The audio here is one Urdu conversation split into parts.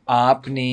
آپ نے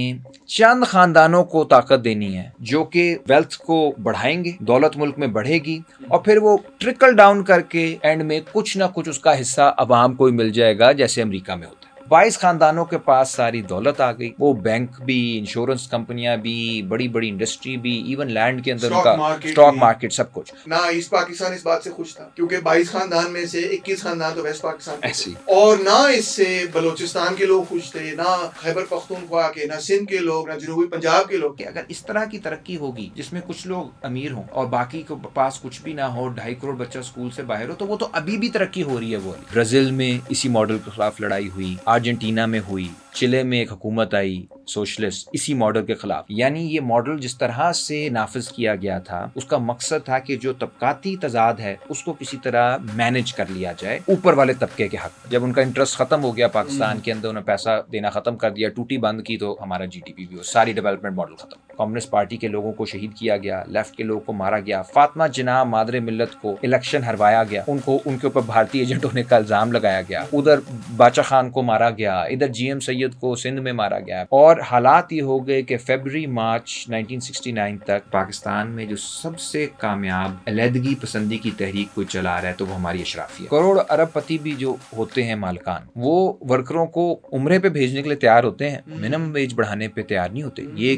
چند خاندانوں کو طاقت دینی ہے جو کہ ویلتھ کو بڑھائیں گے، دولت ملک میں بڑھے گی، اور پھر وہ ٹرکل ڈاؤن کر کے اینڈ میں کچھ نہ کچھ اس کا حصہ عوام کو ہی مل جائے گا، جیسے امریکہ میں ہوتا ہے۔ 22 خاندانوں کے پاس ساری دولت آ گئی، وہ بینک بھی، انشورنس کمپنیاں بھی، بڑی بڑی انڈسٹری بھی، ایون لینڈ کے اندر ان کا اسٹاک مارکیٹ، سب کچھ۔ نہ ایسٹ پاکستان اس بات سے خوش تھا کیونکہ 22 خاندان میں سے 21 خاندان تو ویسٹ پاکستان کے ایسی، اور نہ اس سے بلوچستان کے لوگ خوش تھے، نہ خیبر پختونخوا کے، نہ سندھ کے لوگ، نہ جنوبی پنجاب کے لوگ۔ کہ اگر اس طرح کی ترقی ہوگی جس میں کچھ لوگ امیر ہوں اور باقی کے پاس کچھ بھی نہ ہو، 2.5 کروڑ بچہ اسکول سے باہر ہو، تو وہ تو ابھی بھی ترقی ہو رہی ہے۔ وہ برازیل میں اسی ماڈل کے خلاف لڑائی ہوئی، ارجنٹینا میں ہوئی، چلے میں ایک حکومت آئی سوشلسٹ اسی ماڈل کے خلاف۔ یعنی یہ ماڈل جس طرح سے نافذ کیا گیا تھا، اس کا مقصد تھا کہ جو طبقاتی تضاد ہے اس کو کسی طرح مینج کر لیا جائے اوپر والے طبقے کے حق۔ جب ان کا انٹرسٹ ختم ہو گیا پاکستان کے اندر، انہیں پیسہ دینا ختم کر دیا، ٹوٹی بند کی، تو ہمارا جی ڈی پی بھی ہو، ساری ڈیولپمنٹ ماڈل ختم۔ کمیونسٹ پارٹی کے لوگوں کو شہید کیا گیا، لیفٹ کے لوگوں کو مارا گیا، فاطمہ جناح مادر ملت کو الیکشن ہروایا گیا، ان کے اوپر بھارتی ایجنٹ ہونے کا الزام لگایا گیا، ادھر باچا خان کو مارا گیا، ادھر جی ایم سید کو سندھ میں مارا گیا، اور حالات یہ ہو گئے کہ فیبرری مارچ 1969 تک پاکستان میں جو سب سے کامیاب علیحدگی پسندی کی تحریک کوئی چلا رہا ہے تو وہ ہماری اشرافیہ۔ کروڑ ارب پتی بھی جو ہوتے ہیں مالکان، وہ ورکروں کو عمرے پہ بھیجنے کے لیے تیار ہوتے ہیں، منیمم ویج بڑھانے پہ تیار نہیں ہوتے۔ یہ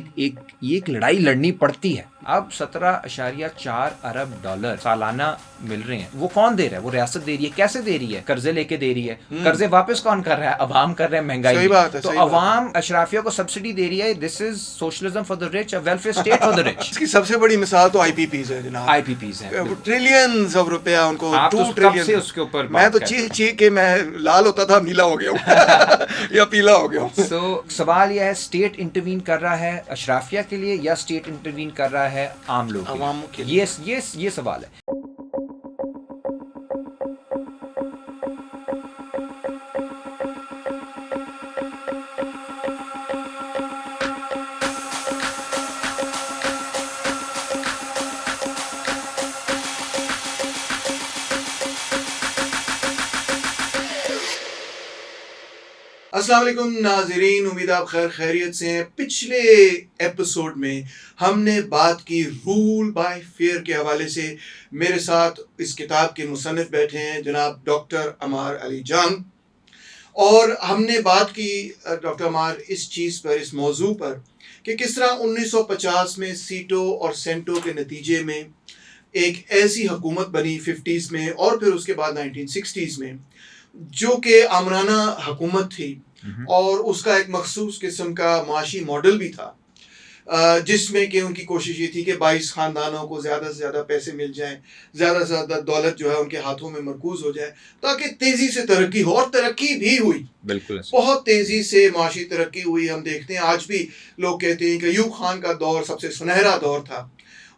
ایک لڑائی لڑنی پڑتی ہے۔ اب 17.4 ارب ڈالر سالانہ مل رہے ہیں، وہ کون دے رہا ہے؟ وہ ریاست دے رہی ہے۔ کیسے دے رہی ہے؟ قرضے لے کے دے رہی ہے۔ قرضے واپس کون کر رہا ہے؟ عوام کر رہے ہیں، مہنگائی۔ صحیح بات ہے، تو عوام اشرافیہ کو سبسڈی دے رہی ہے۔ This is socialism for the rich, welfare state for the rich. اس کی سب سے بڑی مثال تو آئی پی پیز ہے جناب۔ آئی پی پیز ہیں، ٹریلینز آف روپیہ ان کو، آپ 2 کب سے ٹریلین۔ اس کے اوپر میں تو چیخ کے میں لال ہوتا تھا، نیلا ہو گیا ہوں یا پیلا ہو گیا ہوں۔ سو سوال یہ ہے، اسٹیٹ انٹروین کر رہا ہے اشرافیہ کے لیے یا اسٹیٹ انٹروین کر رہا ہے عام لوگ کے لیے؟ یہ سوال ہے۔ السلام علیکم ناظرین، امید آپ خیر خیریت سے ہیں۔ پچھلے ایپیسوڈ میں ہم نے بات کی رول بائی فیئر کے حوالے سے۔ میرے ساتھ اس کتاب کے مصنف بیٹھے ہیں جناب ڈاکٹر عمار علی جان، اور ہم نے بات کی ڈاکٹر عمار اس چیز پر، اس موضوع پر، کہ کس طرح 1950 میں سیٹو اور سینٹو کے نتیجے میں ایک ایسی حکومت بنی 50s میں، اور پھر اس کے بعد 1960s میں، جو کہ آمرانہ حکومت تھی، اور اس کا ایک مخصوص قسم کا معاشی ماڈل بھی تھا، جس میں کہ ان کی کوشش یہ تھی کہ 22 خاندانوں کو زیادہ سے زیادہ پیسے مل جائیں، زیادہ سے زیادہ دولت جو ہے ان کے ہاتھوں میں مرکوز ہو جائے، تاکہ تیزی سے ترقی ہو، اور ترقی بھی ہوئی۔ بالکل بہت تیزی سے معاشی ترقی ہوئی۔ ہم دیکھتے ہیں آج بھی لوگ کہتے ہیں کہ ایوب خان کا دور سب سے سنہرا دور تھا،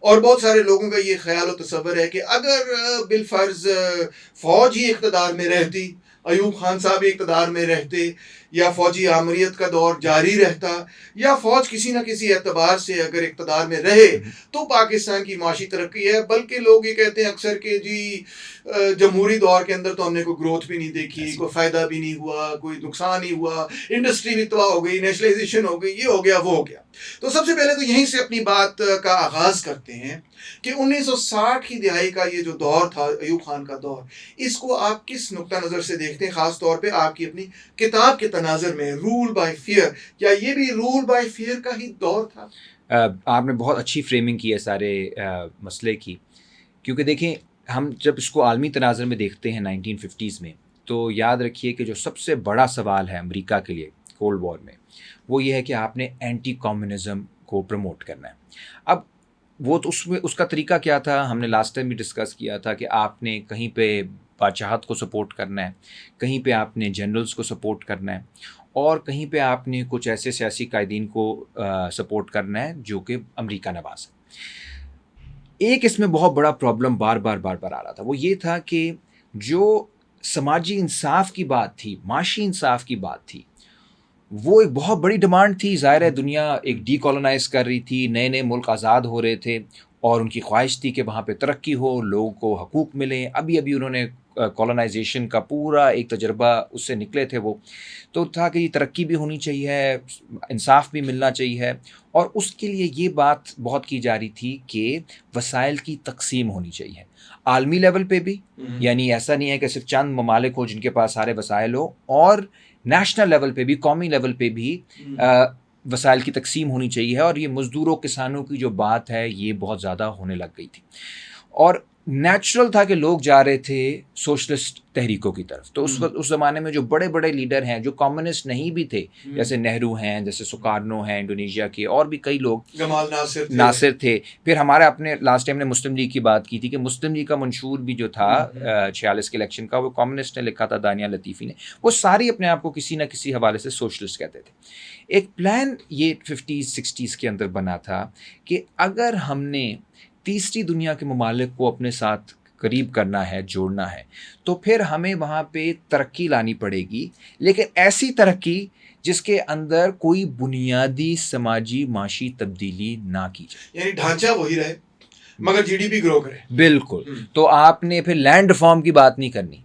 اور بہت سارے لوگوں کا یہ خیال و تصور ہے کہ اگر بالفرض فوج ہی اقتدار میں رہتی، ایوب خان صاحب اقتدار میں رہتے، یا فوجی آمریت کا دور جاری رہتا، یا فوج کسی نہ کسی اعتبار سے اگر اقتدار میں رہے، تو پاکستان کی معاشی ترقی ہے۔ بلکہ لوگ یہ کہتے ہیں اکثر کہ جی جمہوری دور کے اندر تو ہم نے کوئی گروتھ بھی نہیں دیکھی، کوئی فائدہ بھی نہیں ہوا، کوئی نقصان ہی ہوا، انڈسٹری بھی تباہ ہو گئی، نیشنلائزیشن ہو گئی، یہ ہو گیا، وہ ہو گیا۔ تو سب سے پہلے تو یہیں سے اپنی بات کا آغاز کرتے ہیں کہ 1960 کی دہائی کا یہ جو دور تھا، ایوب خان کا دور، اس کو آپ کس نقطہ نظر سے دیکھتے ہیں؟ خاص طور پہ آپ کی اپنی کتاب کے تناظر میں، رول بائی فیئر، کیا یہ بھی رول بائی فیئر کا ہی دور تھا؟ آپ نے بہت اچھی فریمنگ کی ہے سارے مسئلے کی، کیونکہ دیکھیں ہم جب اس کو عالمی تناظر میں دیکھتے ہیں 1950s میں، تو یاد رکھیے کہ جو سب سے بڑا سوال ہے امریکہ کے لیے کولڈ وار میں، وہ یہ ہے کہ آپ نے اینٹی کمیونزم کو پروموٹ کرنا ہے۔ اب وہ تو اس کا طریقہ کیا تھا، ہم نے لاسٹ ٹائم بھی ڈسکس کیا تھا کہ آپ نے کہیں پہ بادشاہت کو سپورٹ کرنا ہے، کہیں پہ آپ نے جنرلز کو سپورٹ کرنا ہے، اور کہیں پہ آپ نے کچھ ایسے سیاسی قائدین کو سپورٹ کرنا ہے جو کہ امریکہ نواز ہے۔ ایک اس میں بہت بڑا پرابلم بار بار آ رہا تھا، وہ یہ تھا کہ جو سماجی انصاف کی بات تھی، معاشی انصاف کی بات تھی، وہ ایک بہت بڑی ڈیمانڈ تھی۔ ظاہر ہے دنیا ایک ڈی کالونائز کر رہی تھی، نئے ملک آزاد ہو رہے تھے، اور ان کی خواہش تھی کہ وہاں پہ ترقی ہو، لوگوں کو حقوق ملیں۔ ابھی انہوں نے کولونائزیشن کا پورا ایک تجربہ اس سے نکلے تھے وہ، تو تھا کہ یہ ترقی بھی ہونی چاہیے، انصاف بھی ملنا چاہیے، اور اس کے لیے یہ بات بہت کی جا رہی تھی کہ وسائل کی تقسیم ہونی چاہیے عالمی لیول پہ بھی، یعنی ایسا نہیں ہے کہ صرف چند ممالک ہو جن کے پاس سارے وسائل ہو، اور نیشنل لیول پہ بھی، قومی لیول پہ بھی وسائل کی تقسیم ہونی چاہیے. اور یہ مزدوروں کسانوں کی جو بات ہے یہ بہت زیادہ ہونے لگ گئی تھی، اور نیچرل تھا کہ لوگ جا رہے تھے سوشلسٹ تحریکوں کی طرف. تو اس وقت اس زمانے میں جو بڑے بڑے لیڈر ہیں جو کمیونسٹ نہیں بھی تھے، جیسے نہرو ہیں، جیسے سکارنو ہیں انڈونیشیا کے، اور بھی کئی لوگ، جمال ناصر تھے. پھر ہمارے اپنے لاسٹ ٹائم نے مسلم لیگ کی بات کی تھی کہ مسلم لیگ کا منشور بھی جو تھا 46 کے الیکشن کا، وہ کمیونسٹ نے لکھا تھا، دانیہ لطیفی نے. وہ ساری اپنے آپ کو کسی نہ کسی حوالے سے سوشلسٹ کہتے تھے. ایک پلان یہ 50s 60s کے اندر بنا تھا کہ اگر ہم نے تیسری دنیا کے ممالک کو اپنے ساتھ قریب کرنا ہے، جوڑنا ہے، تو پھر ہمیں وہاں پہ ترقی لانی پڑے گی، لیکن ایسی ترقی جس کے اندر کوئی بنیادی سماجی معاشی تبدیلی نہ کی جائے، یعنی ڈھانچہ وہی رہے مگر جی ڈی پی گرو کرے. بالکل. تو آپ نے پھر لینڈ ریفارم کی بات نہیں کرنی،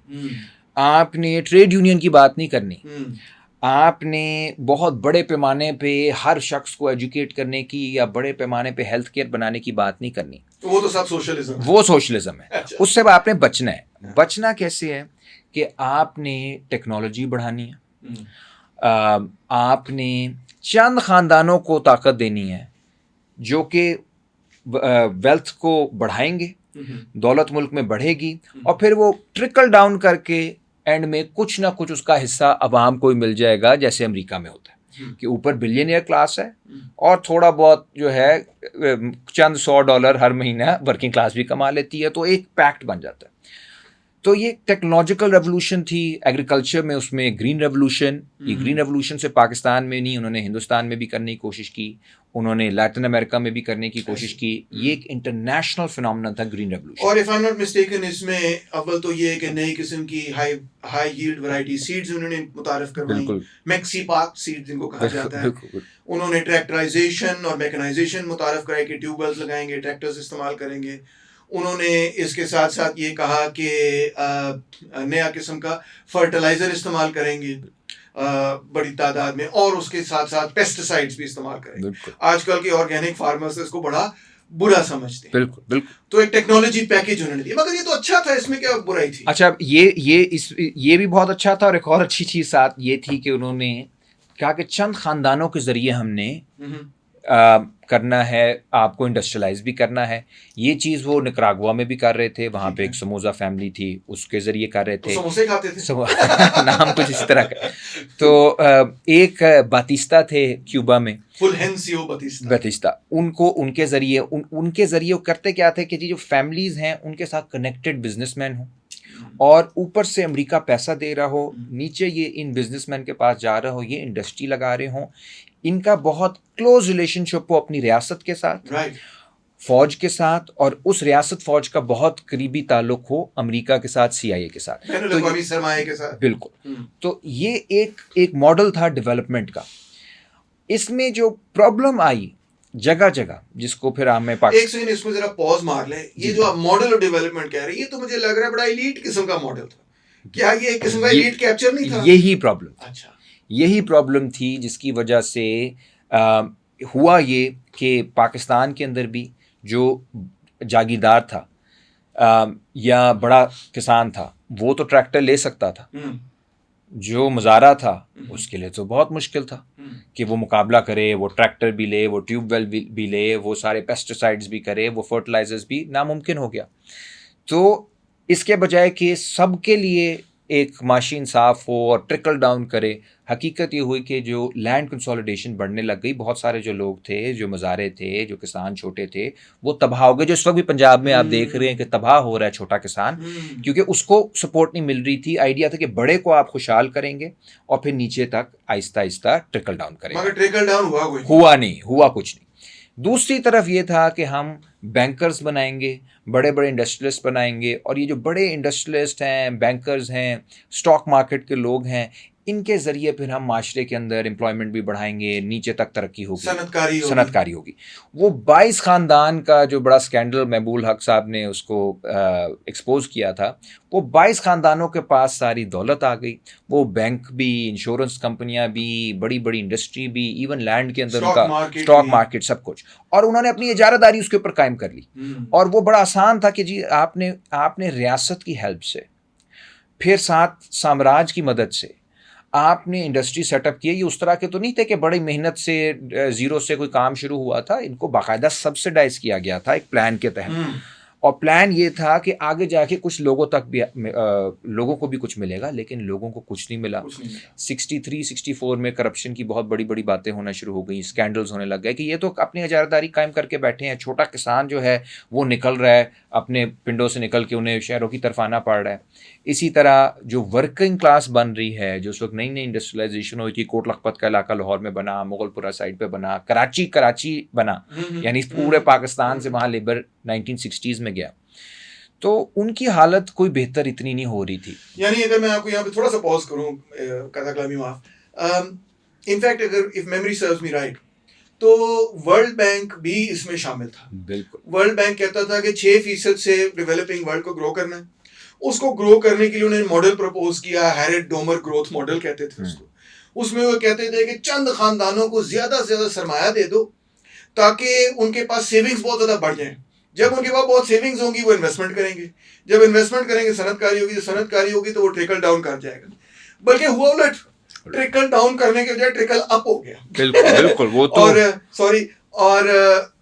آپ نے ٹریڈ یونین کی بات نہیں کرنی، آپ نے بہت بڑے پیمانے پہ ہر شخص کو ایجوکیٹ کرنے کی یا بڑے پیمانے پہ ہیلتھ کیئر بنانے کی بات نہیں کرنی. وہ تو سب سوشلزم ہے. وہ سوشلزم ہے. اس سے آپ نے بچنا ہے. بچنا کیسے ہے کہ آپ نے ٹیکنالوجی بڑھانی ہے، آپ نے چند خاندانوں کو طاقت دینی ہے جو کہ ویلتھ کو بڑھائیں گے، دولت ملک میں بڑھے گی، اور پھر وہ ٹرکل ڈاؤن کر کے اینڈ میں کچھ نہ کچھ اس کا حصہ عوام کو ہی مل جائے گا، جیسے امریکہ میں ہوتا ہے کہ اوپر بلینئر کلاس ہے اور تھوڑا بہت جو ہے چند $100 ہر مہینہ ورکنگ کلاس بھی کما لیتی ہے، تو ایک پیکٹ بن جاتا ہے. تو یہ ٹیکنالوجیکل ریولوشن تھی. ایگریکلچر میں اس میں گرین ریولوشن، یہ گرین ریولوشن سے پاکستان میں نہیں، انہوں نے ہندوستان میں بھی کرنے کی کوشش کی، انہوں نے لیٹن امریکہ میں بھی کرنے کی کوشش کی. یہ ایک انٹرنیشنل فینومنا تھا گرین ریولوشن. اور if I'm not mistaken اس میں اول تو یہ کہ نئی قسم کی ہائی ییلڈ ورائٹی سیڈز انہوں نے متعارف کروائیں، میکسی پاک سیڈز جن کو کہا جاتا ہے. انہوں نے ٹریکٹرائزیشن اور میکنائزیشن متعارف کرائی کہ ٹیوب ویلز لگائیں گے، ٹریکٹرز استعمال کریں گے. انہوں نے اس کے ساتھ ساتھ یہ کہا کہ نیا قسم کا فرٹیلائزر استعمال کریں گے بڑی تعداد میں، اور اس کے ساتھ ساتھ پیسٹیسائڈز بھی استعمال کریں گے. آج کل کے آرگینک فارمرز اس کو بڑا برا سمجھتے ہیں. بالکل. تو ایک ٹیکنالوجی پیکیج انہوں نے دیا، مگر یہ تو اچھا تھا، اس میں کیا برائی تھی؟ اچھا، یہ بھی بہت اچھا تھا. اور ایک اور اچھی چیز ساتھ یہ تھی کہ انہوں نے کہا کہ چند خاندانوں کے ذریعے ہم نے کرنا ہے، آپ کو انڈسٹریلائز بھی کرنا ہے. یہ چیز وہ نکراگوا میں بھی کر رہے تھے، وہاں پہ ایک سموزا فیملی تھی، اس کے ذریعے کر رہے تھے. سموسے کھاتے تھے نام کچھ اس طرح کا. تو ایک باتیستا تھے کیوبا میں، فلہینسیو باتیستا، ان کے ذریعے کرتے کیا تھے کہ جو فیملیز ہیں ان کے ساتھ کنیکٹڈ بزنس مین ہوں، اور اوپر سے امریکہ پیسہ دے رہا ہو، نیچے یہ ان بزنس مین کے پاس جا رہا ہو، یہ انڈسٹری لگا رہے ہوں، ان کا بہت کلوز ریلیشن شپ ہو اپنی ریاست کے ساتھ، فوج کے ساتھ، اور اس ریاست فوج کا بہت قریبی تعلق ہو امریکہ کے ساتھ، CIA کے ساتھ، سرمایہ کے ساتھ. بالکل. تو یہ ایک ماڈل تھا ڈیولپمنٹ کا. اس میں جو پرابلم آئی جگہ جگہ، جس کو پھر ہمیں ایک سیکنڈ اس میں ذرا پاز مار لیں. یہ جو آپ ماڈل آف ڈیولپمنٹ کہہ رہے ہیں، یہ تو مجھے لگ رہا ہے بڑا ایلیٹ قسم کا ماڈل تھا. کیا یہ ایک قسم کا ایلیٹ کیپچر نہیں تھا؟ یہی پرابلم. اچھا، یہی پرابلم تھی جس کی وجہ سے ہوا یہ کہ پاکستان کے اندر بھی جو جاگیردار تھا یا بڑا کسان تھا وہ تو ٹریکٹر لے سکتا تھا، جو مزارع تھا اس کے لیے تو بہت مشکل تھا کہ وہ مقابلہ کرے، وہ ٹریکٹر بھی لے، وہ ٹیوب ویل بھی لے، وہ سارے پیسٹیسائڈز بھی کرے، وہ فرٹیلائزرز بھی، ناممکن ہو گیا. تو اس کے بجائے کہ سب کے لیے ایک معاشی انصاف ہو اور ٹرکل ڈاؤن کرے، حقیقت یہ ہوئی کہ جو لینڈ کنسولیڈیشن بڑھنے لگ گئی، بہت سارے جو لوگ تھے، جو مزارع تھے، جو کسان چھوٹے تھے، وہ تباہ ہو گئے. جو اس وقت بھی پنجاب میں آپ دیکھ رہے ہیں کہ تباہ ہو رہا ہے چھوٹا کسان، کیونکہ اس کو سپورٹ نہیں مل رہی تھی. آئیڈیا تھا کہ بڑے کو آپ خوشحال کریں گے اور پھر نیچے تک آہستہ آہستہ ٹرکل ڈاؤن کریں گے. مگر ٹرکل ڈاؤن ہوا کچھ نہیں. دوسری طرف یہ تھا کہ ہم بینکرز بنائیں گے، بڑے بڑے انڈسٹریلسٹ بنائیں گے، اور یہ جو بڑے انڈسٹریلسٹ ہیں، بینکرز ہیں، اسٹاک مارکیٹ کے لوگ ہیں، ان کے ذریعے پھر ہم معاشرے کے اندر امپلائمنٹ بھی بڑھائیں گے, نیچے تک ترقی ہوگی, صنعت کاری ہوگی. وہ 22 خاندان کا جو بڑا سکینڈل محبوب الحق صاحب نے اس کو ایکسپوز کیا تھا, وہ 22 خاندانوں کے پاس ساری دولت آ گئی. وہ بینک بھی, انشورنس کمپنیاں بھی, بڑی بڑی انڈسٹری بھی, ایون لینڈ کے اندر ان کا اسٹاک مارکیٹ, سب کچھ, اور انہوں نے اپنی اجارہ داری اس کے اوپر قائم کر لی. اور وہ بڑا آسان تھا کہ جی آپ نے ریاست کی ہیلپ سے, پھر ساتھ سامراج کی مدد سے آپ نے انڈسٹری سیٹ اپ کی. یہ اس طرح کے تو نہیں تھے کہ بڑی محنت سے زیرو سے کوئی کام شروع ہوا تھا. ان کو باقاعدہ سبسڈائز کیا گیا تھا ایک پلان کے تحت, اور پلان یہ تھا کہ آگے جا کے کچھ لوگوں تک بھی لوگوں کو بھی کچھ ملے گا, لیکن لوگوں کو کچھ نہیں ملا. 63-64 میں کرپشن کی بہت بڑی بڑی باتیں ہونا شروع ہو گئیں, اسکینڈلز ہونے لگ گئے کہ یہ تو اپنی اجارہ داری قائم کر کے بیٹھے ہیں, چھوٹا کسان جو ہے وہ نکل رہا ہے اپنے پنڈوں سے نکل کے, انہیں شہروں کی طرف آنا پڑ رہا ہے. اسی طرح جو ورکنگ کلاس بن رہی ہے, جو اس وقت نئی نئی انڈسٹریلائزیشن ہوئی تھی, کوٹ لکھپت کا علاقہ لاہور میں بنا, مغل پورہ سائڈ پہ بنا, کراچی بنا, یعنی پورے پاکستان سے وہاں لیبر 1960s میں گیا, تو ان کی حالت کوئی بہتر اتنی نہیں ہو رہی تھی. یعنی اگر میں آپ کو یہاں پہ تھوڑا سا پاز کروں, قطع کلامی معاف, انفیکٹ اگر if memory serves me right تو ورلڈ بینک بھی اس میں شامل تھا. بالکل, ورلڈ بینک کہتا تھا کہ 6% سے ڈیولپنگ ورلڈ کو گرو کرنا ہے. اس کو گرو کرنے کے لیے انہوں نے ماڈل پرپوز کیا, ہیرڈ ڈومر گروتھ ماڈل کہتے تھے اس کو. اس میں وہ کہتے تھے کہ چند خاندانوں کو زیادہ سے زیادہ سرمایہ دے دو تاکہ ان کے پاس سیونگز بہت زیادہ بڑھ جائیں. جب ان کے پاس بہت سیونگز ہوں گی وہ انویسٹمنٹ کریں گے, جب انویسٹمنٹ کریں گے صنعت کاری ہوگی, جب صنعت کاری ہوگی تو وہ ٹریکل ڈاؤن کر جائے گا. بلکہ ہوا الٹ, ٹریکل ڈاؤن کرنے کے بجائے ٹریکل اپ ہو گیا. بالکل وہ تو اور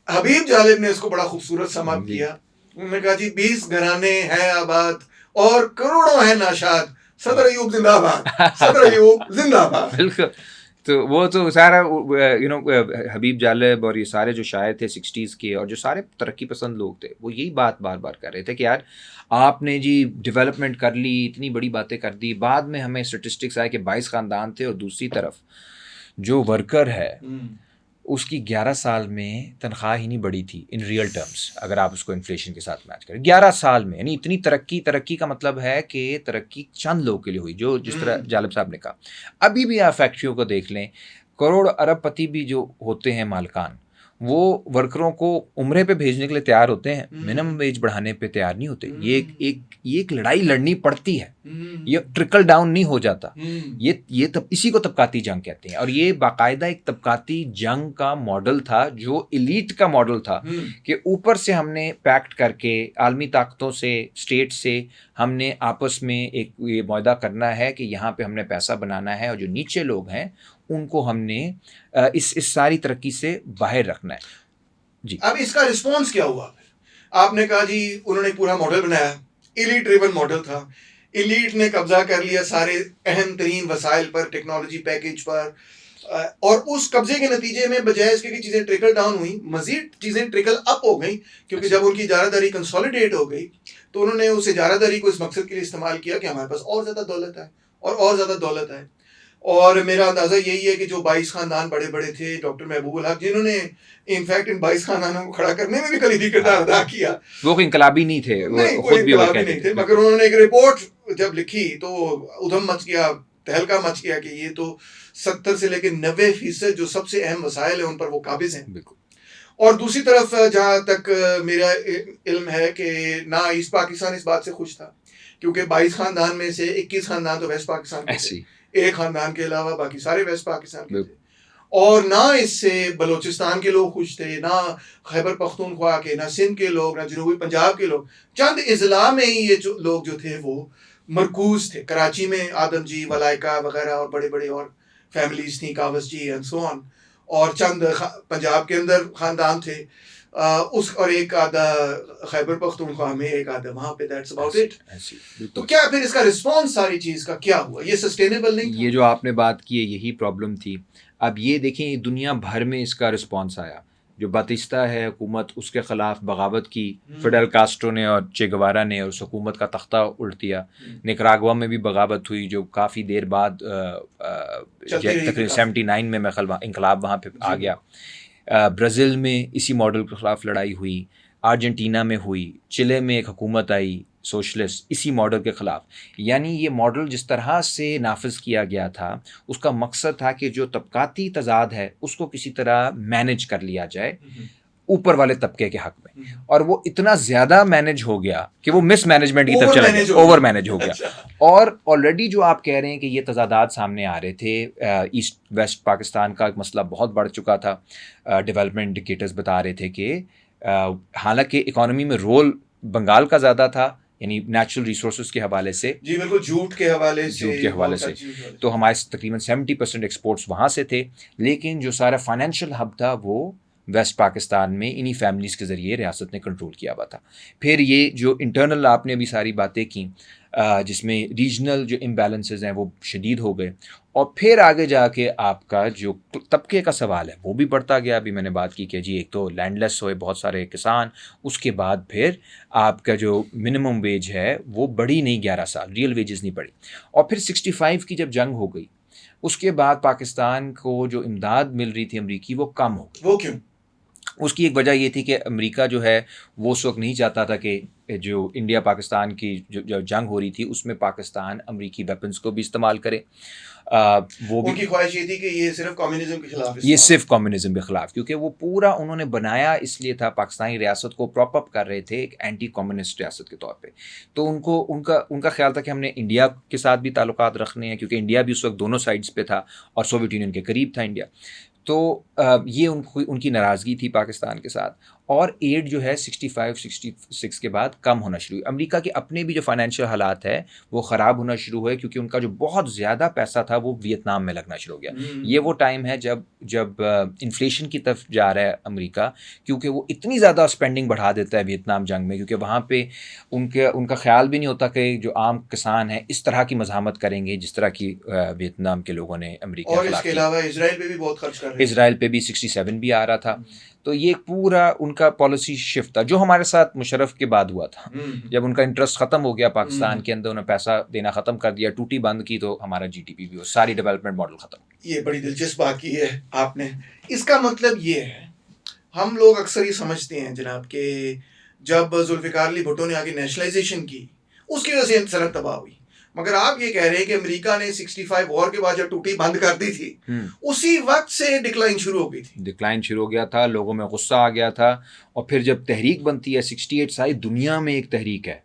حبیب جالب نے اس کو بڑا خوبصورت سماپ کیا. انہوں نے کہا جی 20 گھرانے ہیں آباد اور کروڑوں ہیں ناشاد, صدر ایوب زندہ باد, صدر ایوب زندہ باد. بالکل, تو وہ تو سارا حبیب جالب اور یہ سارے جو شاعر تھے 60s کے, اور جو سارے ترقی پسند لوگ تھے, وہ یہی بات بار بار کر رہے تھے کہ یار آپ نے جی ڈیولپمنٹ کر لی, اتنی بڑی باتیں کر دی, بعد میں ہمیں اسٹیٹسٹکس آئے کہ 22 خاندان تھے, اور دوسری طرف جو ورکر ہے اس کی 11 سال میں تنخواہ ہی نہیں بڑھی تھی ان ریئل ٹرمز, اگر آپ اس کو انفلیشن کے ساتھ میچ کریں. 11 سال میں, یعنی اتنی ترقی کا مطلب ہے کہ ترقی چند لوگوں کے لیے ہوئی, جو جس طرح جالب صاحب نے کہا. ابھی بھی آپ فیکٹریوں کو دیکھ لیں, کروڑ ارب پتی بھی جو ہوتے ہیں مالکان, وہ ورکروں کو عمرے پہ بھیجنے کے لیے تیار ہوتے ہیں, منیمم ویج بڑھانے پہ تیار نہیں ہوتے. یہ ایک لڑائی لڑنی پڑتی ہے, یہ ٹرکل ڈاؤن نہیں ہو جاتا. یہ اسی کو طبقاتی جنگ کہتے ہیں, اور یہ باقاعدہ ایک طبقاتی جنگ کا ماڈل تھا, جو ایلیٹ کا ماڈل تھا, کہ اوپر سے ہم نے پیکٹ کر کے عالمی طاقتوں سے, اسٹیٹ سے ہم نے آپس میں ایک یہ معاہدہ کرنا ہے کہ یہاں پہ ہم نے پیسہ بنانا ہے, اور جو نیچے لوگ ہیں ان کو ہم نے اس ساری ترقی سے باہر رکھنا ہے. جی, اب اس کا رسپانس کیا ہوا؟ آپ نے کہا جی انہوں نے پورا ماڈل بنایا, ایلیٹ ڈریون ماڈل تھا, ایلیٹ نے قبضہ کر لیا سارے اہم ترین وسائل پر, ٹیکنالوجی پیکیج پر, اور اس قبضے کے نتیجے میں بجائے اس کے کہ چیزیں ٹریکل ڈاؤن ہوئیں, مزید چیزیں ٹریکل اپ ہو گئیں, کیونکہ جب ان کی اجارہ داری کنسولیڈیٹ ہو گئی تو انہوں نے اس اجارہ داری کو اس مقصد کے لیے استعمال کیا کہ ہمارے پاس اور زیادہ دولت ہے اور زیادہ دولت ہے. اور میرا اندازہ یہی ہے کہ جو 22 خاندان بڑے بڑے تھے, ڈاکٹر محبوب الحق جنہوں نے انفیکٹ ان 22 خاندانوں کو کھڑا کرنے میں بھی کلیدی کردار ادا کیا, وہ کوئی انقلابی نہیں تھے, کوئی انقلابی نہیں تھے, مگر انہوں نے ایک رپورٹ جب لکھی تو ادھم مچ گیا, تہلکہ مچ گیا کہ یہ تو 70 سے لے کے 90% جو سب سے اہم وسائل ہیں ان پر وہ قابض ہیں. بالکل. اور دوسری طرف جہاں تک میرا علم ہے کہ نہ ایسٹ پاکستان اس بات سے خوش تھا, کیونکہ 22 خاندان میں سے 21 خاندان تو ویسٹ پاکستان کے تھے, ایک خاندان کے علاوہ باقی سارے ویسٹ پاکستان کے تھے. اور نہ اس سے بلوچستان کے لوگ خوش تھے, نہ خیبر پختونخوا کے, نہ سندھ کے لوگ, نہ جنوبی پنجاب کے لوگ. چند اضلاع میں ہی یہ لوگ جو تھے وہ مرکوز تھے. کراچی میں آدم جی, ولائکا وغیرہ اور بڑے بڑے اور فیملیز تھیں, کاوس جی اینڈ سو آن, اور چند پنجاب کے اندر خاندان تھے, اس اور ایک آدھا خیبر پختونخوا میں, ایک آدھا وہاں پہ. That's about it. تو کیا پھر اس کا رسپانس ساری چیز کا کیا ہوا؟ یہ سسٹینیبل نہیں تھا. یہ جو آپ نے بات کی ہے یہی پرابلم تھی. اب یہ دیکھیں دنیا بھر میں اس کا رسپانس آیا. جو باتستہ ہے حکومت, اس کے خلاف بغاوت کی فیڈل کاسٹرو نے اور چے گوارا نے, اور اس حکومت کا تختہ الٹ دیا. نکراگوا میں بھی بغاوت ہوئی, جو کافی دیر بعد تقریباً 79 میں انقلاب وہاں پہ آ گیا. برازیل میں اسی ماڈل کے خلاف لڑائی ہوئی, ارجنٹینا میں ہوئی, چلے میں ایک حکومت آئی, سوشلسٹ اسی ماڈل کے خلاف. یعنی یہ ماڈل جس طرح سے نافذ کیا گیا تھا اس کا مقصد تھا کہ جو طبقاتی تضاد ہے اس کو کسی طرح مینج کر لیا جائے اوپر والے طبقے کے حق میں, اور وہ اتنا زیادہ مینج ہو گیا کہ وہ مس مینجمنٹ کی طرف چلا گیا, اوور مینج ہو گیا. اور آلریڈی جو آپ کہہ رہے ہیں کہ یہ تضادات سامنے آ رہے تھے, ایسٹ ویسٹ پاکستان کا مسئلہ بہت بڑھ چکا تھا. ڈیولپمنٹ انڈیکیٹرز بتا رہے تھے کہ حالانکہ اکانومی میں رول بنگال کا زیادہ تھا, یعنی نیچرل ریسورسز کے حوالے سے, جی بالکل, جھوٹ کے حوالے سے تو ہمارے تقریباً 70% ایکسپورٹس وہاں سے تھے, لیکن جو سارا فائنینشیل ہب تھا وہ ویسٹ پاکستان میں انہی فیملیز کے ذریعے ریاست نے کنٹرول کیا ہوا تھا. پھر یہ جو انٹرنل آپ نے بھی ساری باتیں کی جس میں ریجنل جو امبیلنسز ہیں وہ شدید ہو گئے, اور پھر آگے جا کے آپ کا جو طبقے کا سوال ہے وہ بھی بڑھتا گیا. ابھی میں نے بات کی کہ جی ایک تو لینڈ لیس ہوئے بہت سارے کسان, اس کے بعد پھر آپ کا جو منیمم ویج ہے وہ بڑھی نہیں 11 سال, ریئل ویجز نہیں بڑھی. اور پھر 65 کی جب جنگ ہو گئی اس کے بعد پاکستان کو جو امداد مل رہی تھی امریکی وہ کم ہو گئی. وہ کیوں؟ اس کی ایک وجہ یہ تھی کہ امریکہ جو ہے وہ اس وقت نہیں چاہتا تھا کہ جو انڈیا پاکستان کی جو جنگ ہو رہی تھی اس میں پاکستان امریکی ویپنز کو بھی استعمال کرے. وہ بھی ان کی خواہش یہ تھی کہ یہ صرف کمیونزم کے خلاف, یہ صرف کمیونزم کے خلاف, کیونکہ وہ پورا انہوں نے بنایا اس لیے تھا, پاکستانی ریاست کو پراپ اپ کر رہے تھے ایک اینٹی کمیونسٹ ریاست کے طور پہ. تو ان کا خیال تھا کہ ہم نے انڈیا کے ساتھ بھی تعلقات رکھنے ہیں, کیونکہ انڈیا بھی اس وقت دونوں سائڈز پہ تھا اور سوویت یونین کے قریب تھا انڈیا. تو یہ ان کی ناراضگی تھی پاکستان کے ساتھ. اور ایڈ جو ہے 65-66 کے بعد کم ہونا شروع ہوئی. امریکہ کے اپنے بھی جو فائنینشیل حالات ہے وہ خراب ہونا شروع ہوئے, کیونکہ ان کا جو بہت زیادہ پیسہ تھا وہ ویتنام میں لگنا شروع ہو گیا. یہ وہ ٹائم ہے جب انفلیشن کی طرف جا رہا ہے امریکہ, کیونکہ وہ اتنی زیادہ اسپینڈنگ بڑھا دیتا ہے ویتنام جنگ میں, کیونکہ وہاں پہ ان کا خیال بھی نہیں ہوتا کہ جو عام کسان ہیں اس طرح کی مزاحمت کریں گے جس طرح کی ویتنام کے لوگوں نے امریکہ کے خلاف. اور اس کے علاوہ اسرائیل پہ بھی بہت خرچ کر رہے ہیں, اسرائیل پہ بھی 67 بھی آ رہا تھا. تو یہ پورا ان کا پالیسی شفٹ تھا جو ہمارے ساتھ مشرف کے بعد ہوا تھا. جب ان کا انٹرسٹ ختم ہو گیا پاکستان کے اندر, انہیں پیسہ دینا ختم کر دیا, ٹوٹی بند کی, تو ہمارا جی ڈی پی بھی ساری ڈیولپمنٹ ماڈل ختم. یہ بڑی دلچسپ بات کی ہے آپ نے. اس کا مطلب یہ ہے, ہم لوگ اکثر یہ سمجھتے ہیں جناب کہ جب ذوالفقار علی بھٹو نے آگے نیشنلائزیشن کی اس کی وجہ سے سڑک تباہ ہوئی, مگر آپ یہ کہہ رہے ہیں کہ امریکہ نے 65 وار کے بعد جب ٹوٹی بند کر دی تھی اسی وقت سے ڈکلائن شروع ہو گئی تھی. ڈکلائن شروع ہو گیا تھا, لوگوں میں غصہ آ گیا تھا, اور پھر جب تحریک بنتی ہے 68 ساری دنیا میں ایک تحریک ہے.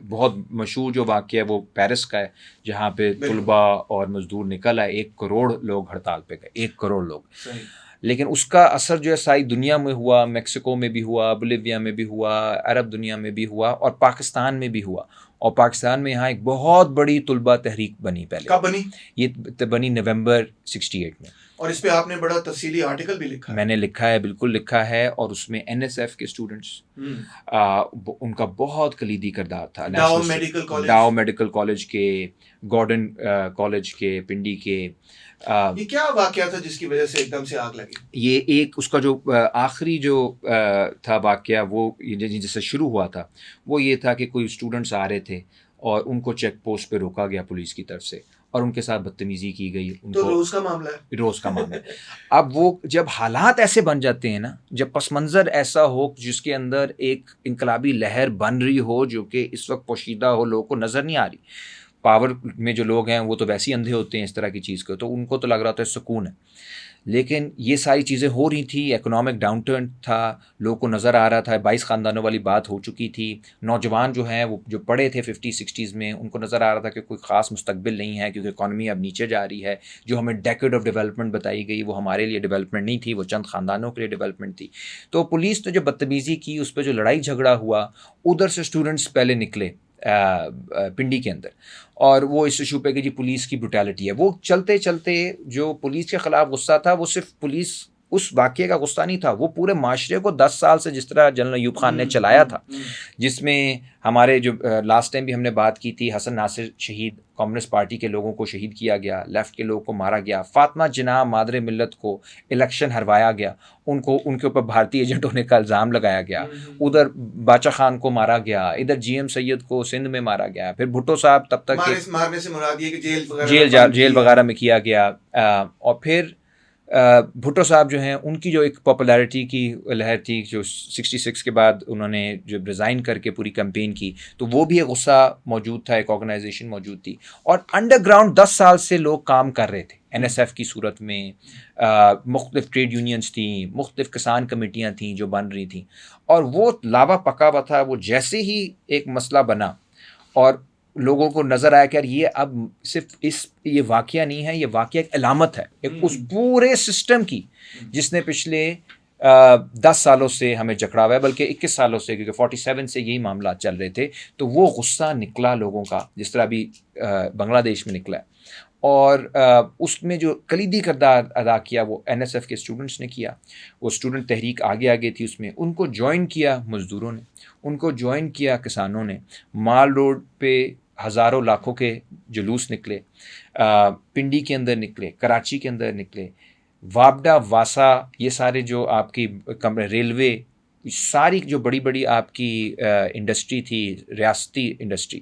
بہت مشہور جو واقعہ ہے وہ پیرس کا ہے, جہاں پہ طلباء اور مزدور نکل آئے, 1 کروڑ لوگ ہڑتال پہ گئے, 1 کروڑ لوگ. لیکن اس کا اثر جو ہے ساری دنیا میں ہوا, میکسیکو میں بھی ہوا, بولیویا میں بھی ہوا, عرب دنیا میں بھی ہوا, اور پاکستان میں بھی ہوا. اور پاکستان میں یہاں ایک بہت بڑی طلباء تحریک بنی. پہلے کب بنی؟ یہ بنی نومبر 68 میں. اور اس پہ آپ نے بڑا تفصیلی آرٹیکل بھی لکھا ہے. میں نے لکھا ہے, بالکل لکھا ہے, اور اس میں NSF کے اسٹوڈنٹس ان کا بہت کلیدی کردار تھا. ڈاؤ میڈیکل کالج کے, گارڈن کالج کے, پنڈی کے. یہ کیا واقعہ تھا جس کی وجہ سے ایک دم سے آگ لگی؟ یہ ایک اس کا جو آخری جو تھا واقعہ وہ جس سے شروع ہوا تھا وہ یہ تھا کہ کوئی اسٹوڈنٹس آ رہے تھے اور ان کو چیک پوسٹ پہ روکا گیا پولیس کی طرف سے, اور ان کے ساتھ بدتمیزی کی گئی. تو روز کا معاملہ ہے, روز کا معاملہ ہے. اب وہ جب حالات ایسے بن جاتے ہیں نا, جب پس منظر ایسا ہو جس کے اندر ایک انقلابی لہر بن رہی ہو جو کہ اس وقت پوشیدہ ہو, لوگوں کو نظر نہیں آ رہی, پاور میں جو لوگ ہیں وہ تو ویسے ہی اندھے ہوتے ہیں اس طرح کی چیز کو, تو ان کو تو لگ رہا تھا سکون ہے. لیکن یہ ساری چیزیں ہو رہی تھی, اکنامک ڈاؤن ٹرن تھا, لوگوں کو نظر آ رہا تھا, 22 خاندانوں والی بات ہو چکی تھی. نوجوان جو ہیں وہ جو پڑھے تھے 50-60s میں, ان کو نظر آ رہا تھا کہ کوئی خاص مستقبل نہیں ہے, کیونکہ اکانومی اب نیچے جا رہی ہے. جو ہمیں ڈیکیڈ آف ڈیولپمنٹ بتائی گئی وہ ہمارے لیے ڈیولپمنٹ نہیں تھی, وہ چند خاندانوں کے لیے ڈیولپمنٹ تھی. تو پولیس نے جو بدتمیزی کی, اس پہ جو لڑائی جھگڑا ہوا, ادھر سے اسٹوڈنٹس پہلے نکلے پنڈی کے اندر, اور وہ اس ایشو پہ کہ جی پولیس کی بروٹیلٹی ہے. وہ چلتے چلتے جو پولیس کے خلاف غصہ تھا وہ صرف پولیس اس واقعے کا غصہ نہیں تھا, وہ پورے معاشرے کو 10 سال سے جس طرح جنرل ایوب خان نے چلایا تھا, جس میں ہمارے جو لاسٹ ٹائم بھی ہم نے بات کی تھی, حسن ناصر شہید, کمیونسٹ پارٹی کے لوگوں کو شہید کیا گیا, لیفٹ کے لوگوں کو مارا گیا, فاطمہ جناح مادر ملت کو الیکشن ہروایا گیا, ان کے اوپر بھارتی ایجنٹ ہونے کا الزام لگایا گیا, ادھر باچا خان کو مارا گیا, ادھر GM سید کو سندھ میں مارا گیا, پھر بھٹو صاحب تب تک مارنے سے مراد یہ کہ جیل وغیرہ میں کیا گیا, اور پھر بھٹو صاحب جو ہیں ان کی جو ایک پاپولیرٹی کی لہر تھی جو 66 کے بعد انہوں نے جب ریزائن کر کے پوری کمپین کی تو وہ بھی ایک غصہ موجود تھا, ایک آرگنائزیشن موجود تھی, اور انڈر گراؤنڈ 10 سال سے لوگ کام کر رہے تھے NSF کی صورت میں. مختلف ٹریڈ یونینز تھیں, مختلف کسان کمیٹیاں تھیں جو بن رہی تھیں, اور وہ لاوا پکا ہوا تھا. وہ جیسے ہی ایک مسئلہ بنا اور لوگوں کو نظر آیا کہ یار یہ اب صرف یہ واقعہ نہیں ہے, یہ واقعہ ایک علامت ہے ایک اس پورے سسٹم کی جس نے پچھلے 10 سالوں سے ہمیں جکڑا ہوا ہے, بلکہ 21 سالوں سے, کیونکہ 47 سے یہی معاملات چل رہے تھے. تو وہ غصہ نکلا لوگوں کا, جس طرح ابھی بنگلہ دیش میں نکلا ہے, اور اس میں جو کلیدی کردار ادا کیا وہ NSF کے اسٹوڈنٹس نے کیا. وہ اسٹوڈنٹ تحریک آگے تھی, اس میں ان کو جوائن کیا مزدوروں نے, ان کو جوائن کیا کسانوں نے. مال روڈ پہ ہزاروں لاکھوں کے جلوس نکلے, پنڈی کے اندر نکلے, کراچی کے اندر نکلے, وابڈا, واسا, یہ سارے جو آپ کی ریلوے, ساری جو بڑی بڑی آپ کی انڈسٹری تھی, ریاستی انڈسٹری,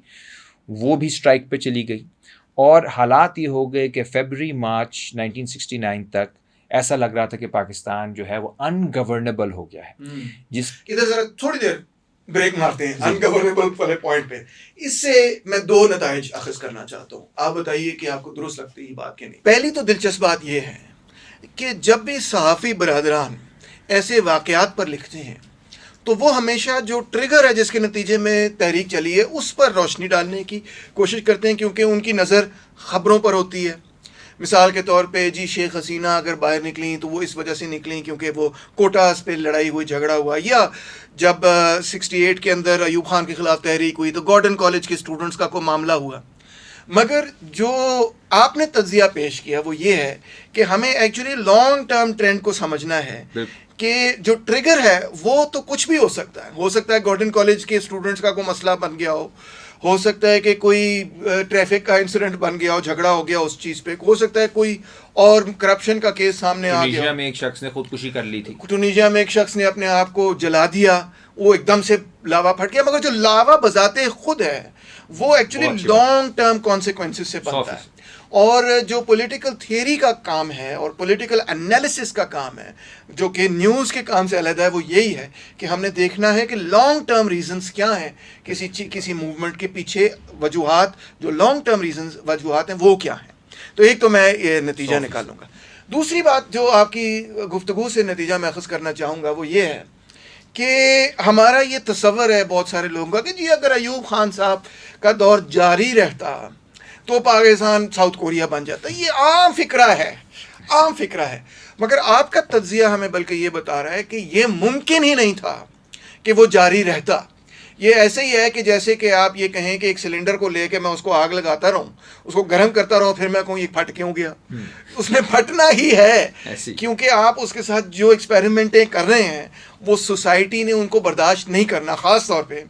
وہ بھی اسٹرائک پہ چلی گئی. اور حالات یہ ہو گئے کہ فیبری مارچ 1969 تک ایسا لگ رہا تھا کہ پاکستان جو ہے وہ ان گورنیبل ہو گیا ہے. جس ادھر ذرا تھوڑی دیر بریک مارتے ہیں ان گورنیبل والے پوائنٹ پہ. اس سے میں 2 نتائج اخذ کرنا چاہتا ہوں, آپ بتائیے کہ آپ کو درست لگتی ہے بات کہ نہیں. پہلی تو دلچسپ بات یہ ہے کہ جب بھی صحافی برادران ایسے واقعات پر لکھتے ہیں تو وہ ہمیشہ جو ٹریگر ہے جس کے نتیجے میں تحریک چلی ہے اس پر روشنی ڈالنے کی کوشش کرتے ہیں, کیونکہ ان کی نظر خبروں پر ہوتی ہے. مثال کے طور پہ جی شیخ حسینہ اگر باہر نکلیں تو وہ اس وجہ سے نکلیں کیونکہ وہ کوٹاز پہ لڑائی ہوئی, جھگڑا ہوا, یا جب 68 کے اندر ایوب خان کے خلاف تحریک ہوئی تو گارڈن کالج کے اسٹوڈنٹس کا کوئی معاملہ ہوا. مگر جو آپ نے تجزیہ پیش کیا وہ یہ ہے کہ ہمیں ایکچولی لانگ ٹرم ٹرینڈ کو سمجھنا ہے کہ جو ٹریگر ہے وہ تو کچھ بھی ہو سکتا ہے. ہو سکتا ہے گارڈن کالج کے اسٹوڈنٹس کا کوئی مسئلہ بن گیا ہو سکتا ہے کہ کوئی ٹریفک کا انسیڈنٹ بن گیا ہو, جھگڑا ہو گیا اس چیز پہ, ہو سکتا ہے کوئی اور کرپشن کا کیس سامنے آ گیا. ٹونیشیا میں ایک شخص نے خودکشی کر لی تھی, ٹونیشیا میں ایک شخص نے اپنے آپ کو جلا دیا, وہ ایک دم سے لاوا پھٹ گیا. مگر جو لاوا بذات خود ہے وہ ایکچولی لانگ ٹرم کانسیکوینسز سے بنتا ہے. اور جو پولیٹیکل تھیوری کا کام ہے اور پولیٹیکل انالیسس کا کام ہے, جو کہ نیوز کے کام سے علیحدہ ہے, وہ یہی ہے کہ ہم نے دیکھنا ہے کہ لانگ ٹرم ریزنز کیا ہیں کسی موومنٹ کے پیچھے, وجوہات جو لانگ ٹرم ریزنز وجوہات ہیں وہ کیا ہیں. تو ایک تو میں یہ نتیجہ نکالوں گا. دوسری بات جو آپ کی گفتگو سے نتیجہ میں اخذ کرنا چاہوں گا وہ یہ ہے کہ ہمارا یہ تصور ہے بہت سارے لوگوں کا کہ جی اگر ایوب خان صاحب کا دور جاری رہتا تو پاکستان ساؤتھ کوریا بن جاتا. یہ عام فکرہ ہے, عام فکرہ ہے. مگر آپ کا تجزیہ ہمیں بلکہ یہ بتا رہا ہے کہ یہ ممکن ہی نہیں تھا کہ وہ جاری رہتا. یہ ایسے ہی ہے کہ جیسے کہ آپ یہ کہیں کہ ایک سلنڈر کو لے کے میں اس کو آگ لگاتا رہوں, اس کو گرم کرتا رہوں, پھر میں کہوں یہ پھٹ کیوں گیا. اس نے پھٹنا ہی ہے, کیونکہ آپ اس کے ساتھ جو ایکسپیریمنٹیں کر رہے ہیں وہ سوسائٹی نے ان کو برداشت نہیں کرنا. خاص طور پہ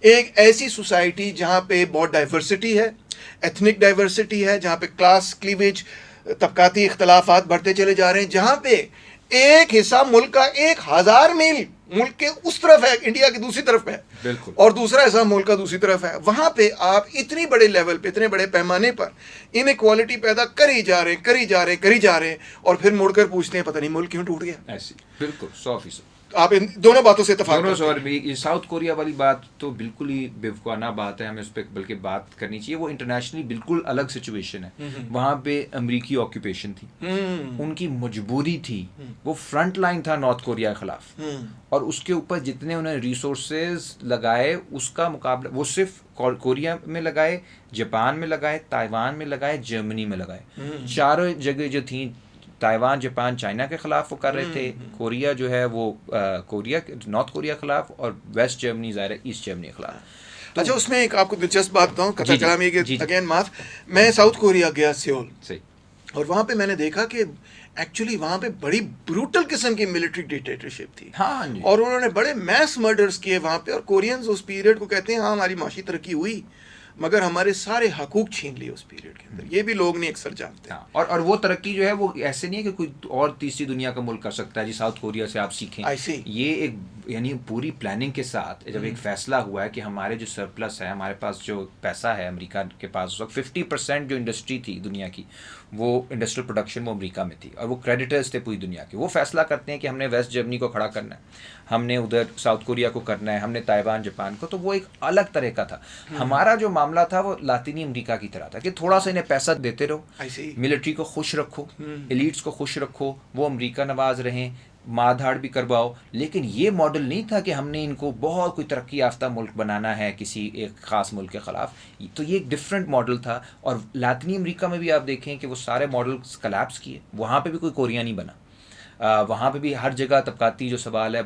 ایک ایسی سوسائٹی جہاں پہ بہت ڈائیورسٹی ہے, ایتھنک ڈائیورسٹی ہے, جہاں پہ کلاس کلیویج, طبقاتی اختلافات بڑھتے چلے جا رہے ہیں, جہاں پہ ایک حصہ ملک کا 1000 میل ملک کے اس طرف ہے, انڈیا کی دوسری طرف ہے, اور دوسرا حصہ ملک کا دوسری طرف ہے. وہاں پہ آپ اتنی بڑے لیول پہ, اتنے بڑے پیمانے پر انیکوالٹی پیدا کری جا رہے ہیں, اور پھر مڑ کر پوچھتے ہیں پتہ نہیں ملک کیوں ٹوٹ گیا. ایسی بالکل 100%. آپ ان دونوں باتوں سے اتفاق کرتے ہیں. یہ ساؤتھ کوریا والی بات تو بالکل ہی بیوقوفانہ بات ہے, ہمیں اس پہ بلکہ بات کرنی چاہیے. وہ انٹرنیشنلی بالکل الگ سچویشن ہے. وہاں پہ امریکی آکوپیشن تھی, ان کی مجبوری تھی, وہ فرنٹ لائن تھا نارتھ کوریا کے خلاف, اور اس کے اوپر جتنے انہوں نے ریسورسز لگائے اس کا مقابلہ وہ صرف کوریا میں لگائے, جاپان میں لگائے, تائیوان میں لگائے, جرمنی میں لگائے. چاروں جگہ جو تھیں, تائیوان, جاپان, چائنا کے خلاف وہ کر رہے تھے. کوریا جو ہے وہ نارتھ کوریا کے خلاف, اور ویسٹ جرمنی ظاہر ہے ایسٹ جرمنی کے خلاف. اچھا, اس میں ایک آپ کو دلچسپ بات بتاؤں, قطع کلام یہ کہ اگین معاف, میں ساؤتھ کوریا گیا, سیول, اور وہاں پہ میں نے دیکھا کہ ایکچولی وہاں پہ بڑی بروٹل قسم کی ملٹری ڈکٹیٹرشپ تھی, اور انہوں نے بڑے میس مرڈرز کیے وہاں پہ. اور کورینز اس پیریڈ کو کہتے ہیں ہاں ہماری معاشی ترقی ہوئی مگر ہمارے سارے حقوق چھین لیے اس پیریڈ کے اندر. یہ بھی لوگ نہیں اکثر جانتے. اور وہ ترقی جو ہے وہ ایسے نہیں ہے کہ کوئی اور تیسری دنیا کا ملک کر سکتا ہے جی ساؤتھ کوریا سے آپ سیکھیں. یہ ایک یعنی پوری پلاننگ کے ساتھ جب ایک فیصلہ ہوا ہے کہ ہمارے جو سرپلس ہے، ہمارے پاس جو پیسہ ہے امریکہ کے پاس اس وقت 50% جو انڈسٹری تھی دنیا کی، وہ انڈسٹریل پروڈکشن وہ امریکہ میں تھی، اور وہ کریڈیٹرز تھے پوری دنیا کے. وہ فیصلہ کرتے ہیں کہ ہم نے ویسٹ جرمنی کو کھڑا کرنا ہے، ہم نے ادھر ساؤتھ کوریا کو کرنا ہے، ہم نے تائیوان جاپان کو. تو وہ ایک الگ طرح کا تھا. ہمارا جو معاملہ تھا وہ لاطینی امریکہ کی طرح تھا کہ تھوڑا سا انہیں پیسہ دیتے رہو، ملٹری کو خوش رکھو، ایلیٹس کو خوش رکھو، وہ امریکہ نواز رہیں، ماں دھاڑ بھی کرواؤ. لیکن یہ ماڈل نہیں تھا کہ ہم نے ان کو بہت کوئی ترقی یافتہ ملک بنانا ہے کسی ایک خاص ملک کے خلاف. تو یہ ایک ڈفرینٹ ماڈل تھا. اور لاطینی امریکہ میں بھی آپ دیکھیں کہ وہ سارے ماڈلز کلیپس کیے. وہاں پہ بھی کوئی کوریا نہیں بنا، وہاں پہ بھی ہر جگہ طبقاتی جو سوال ہے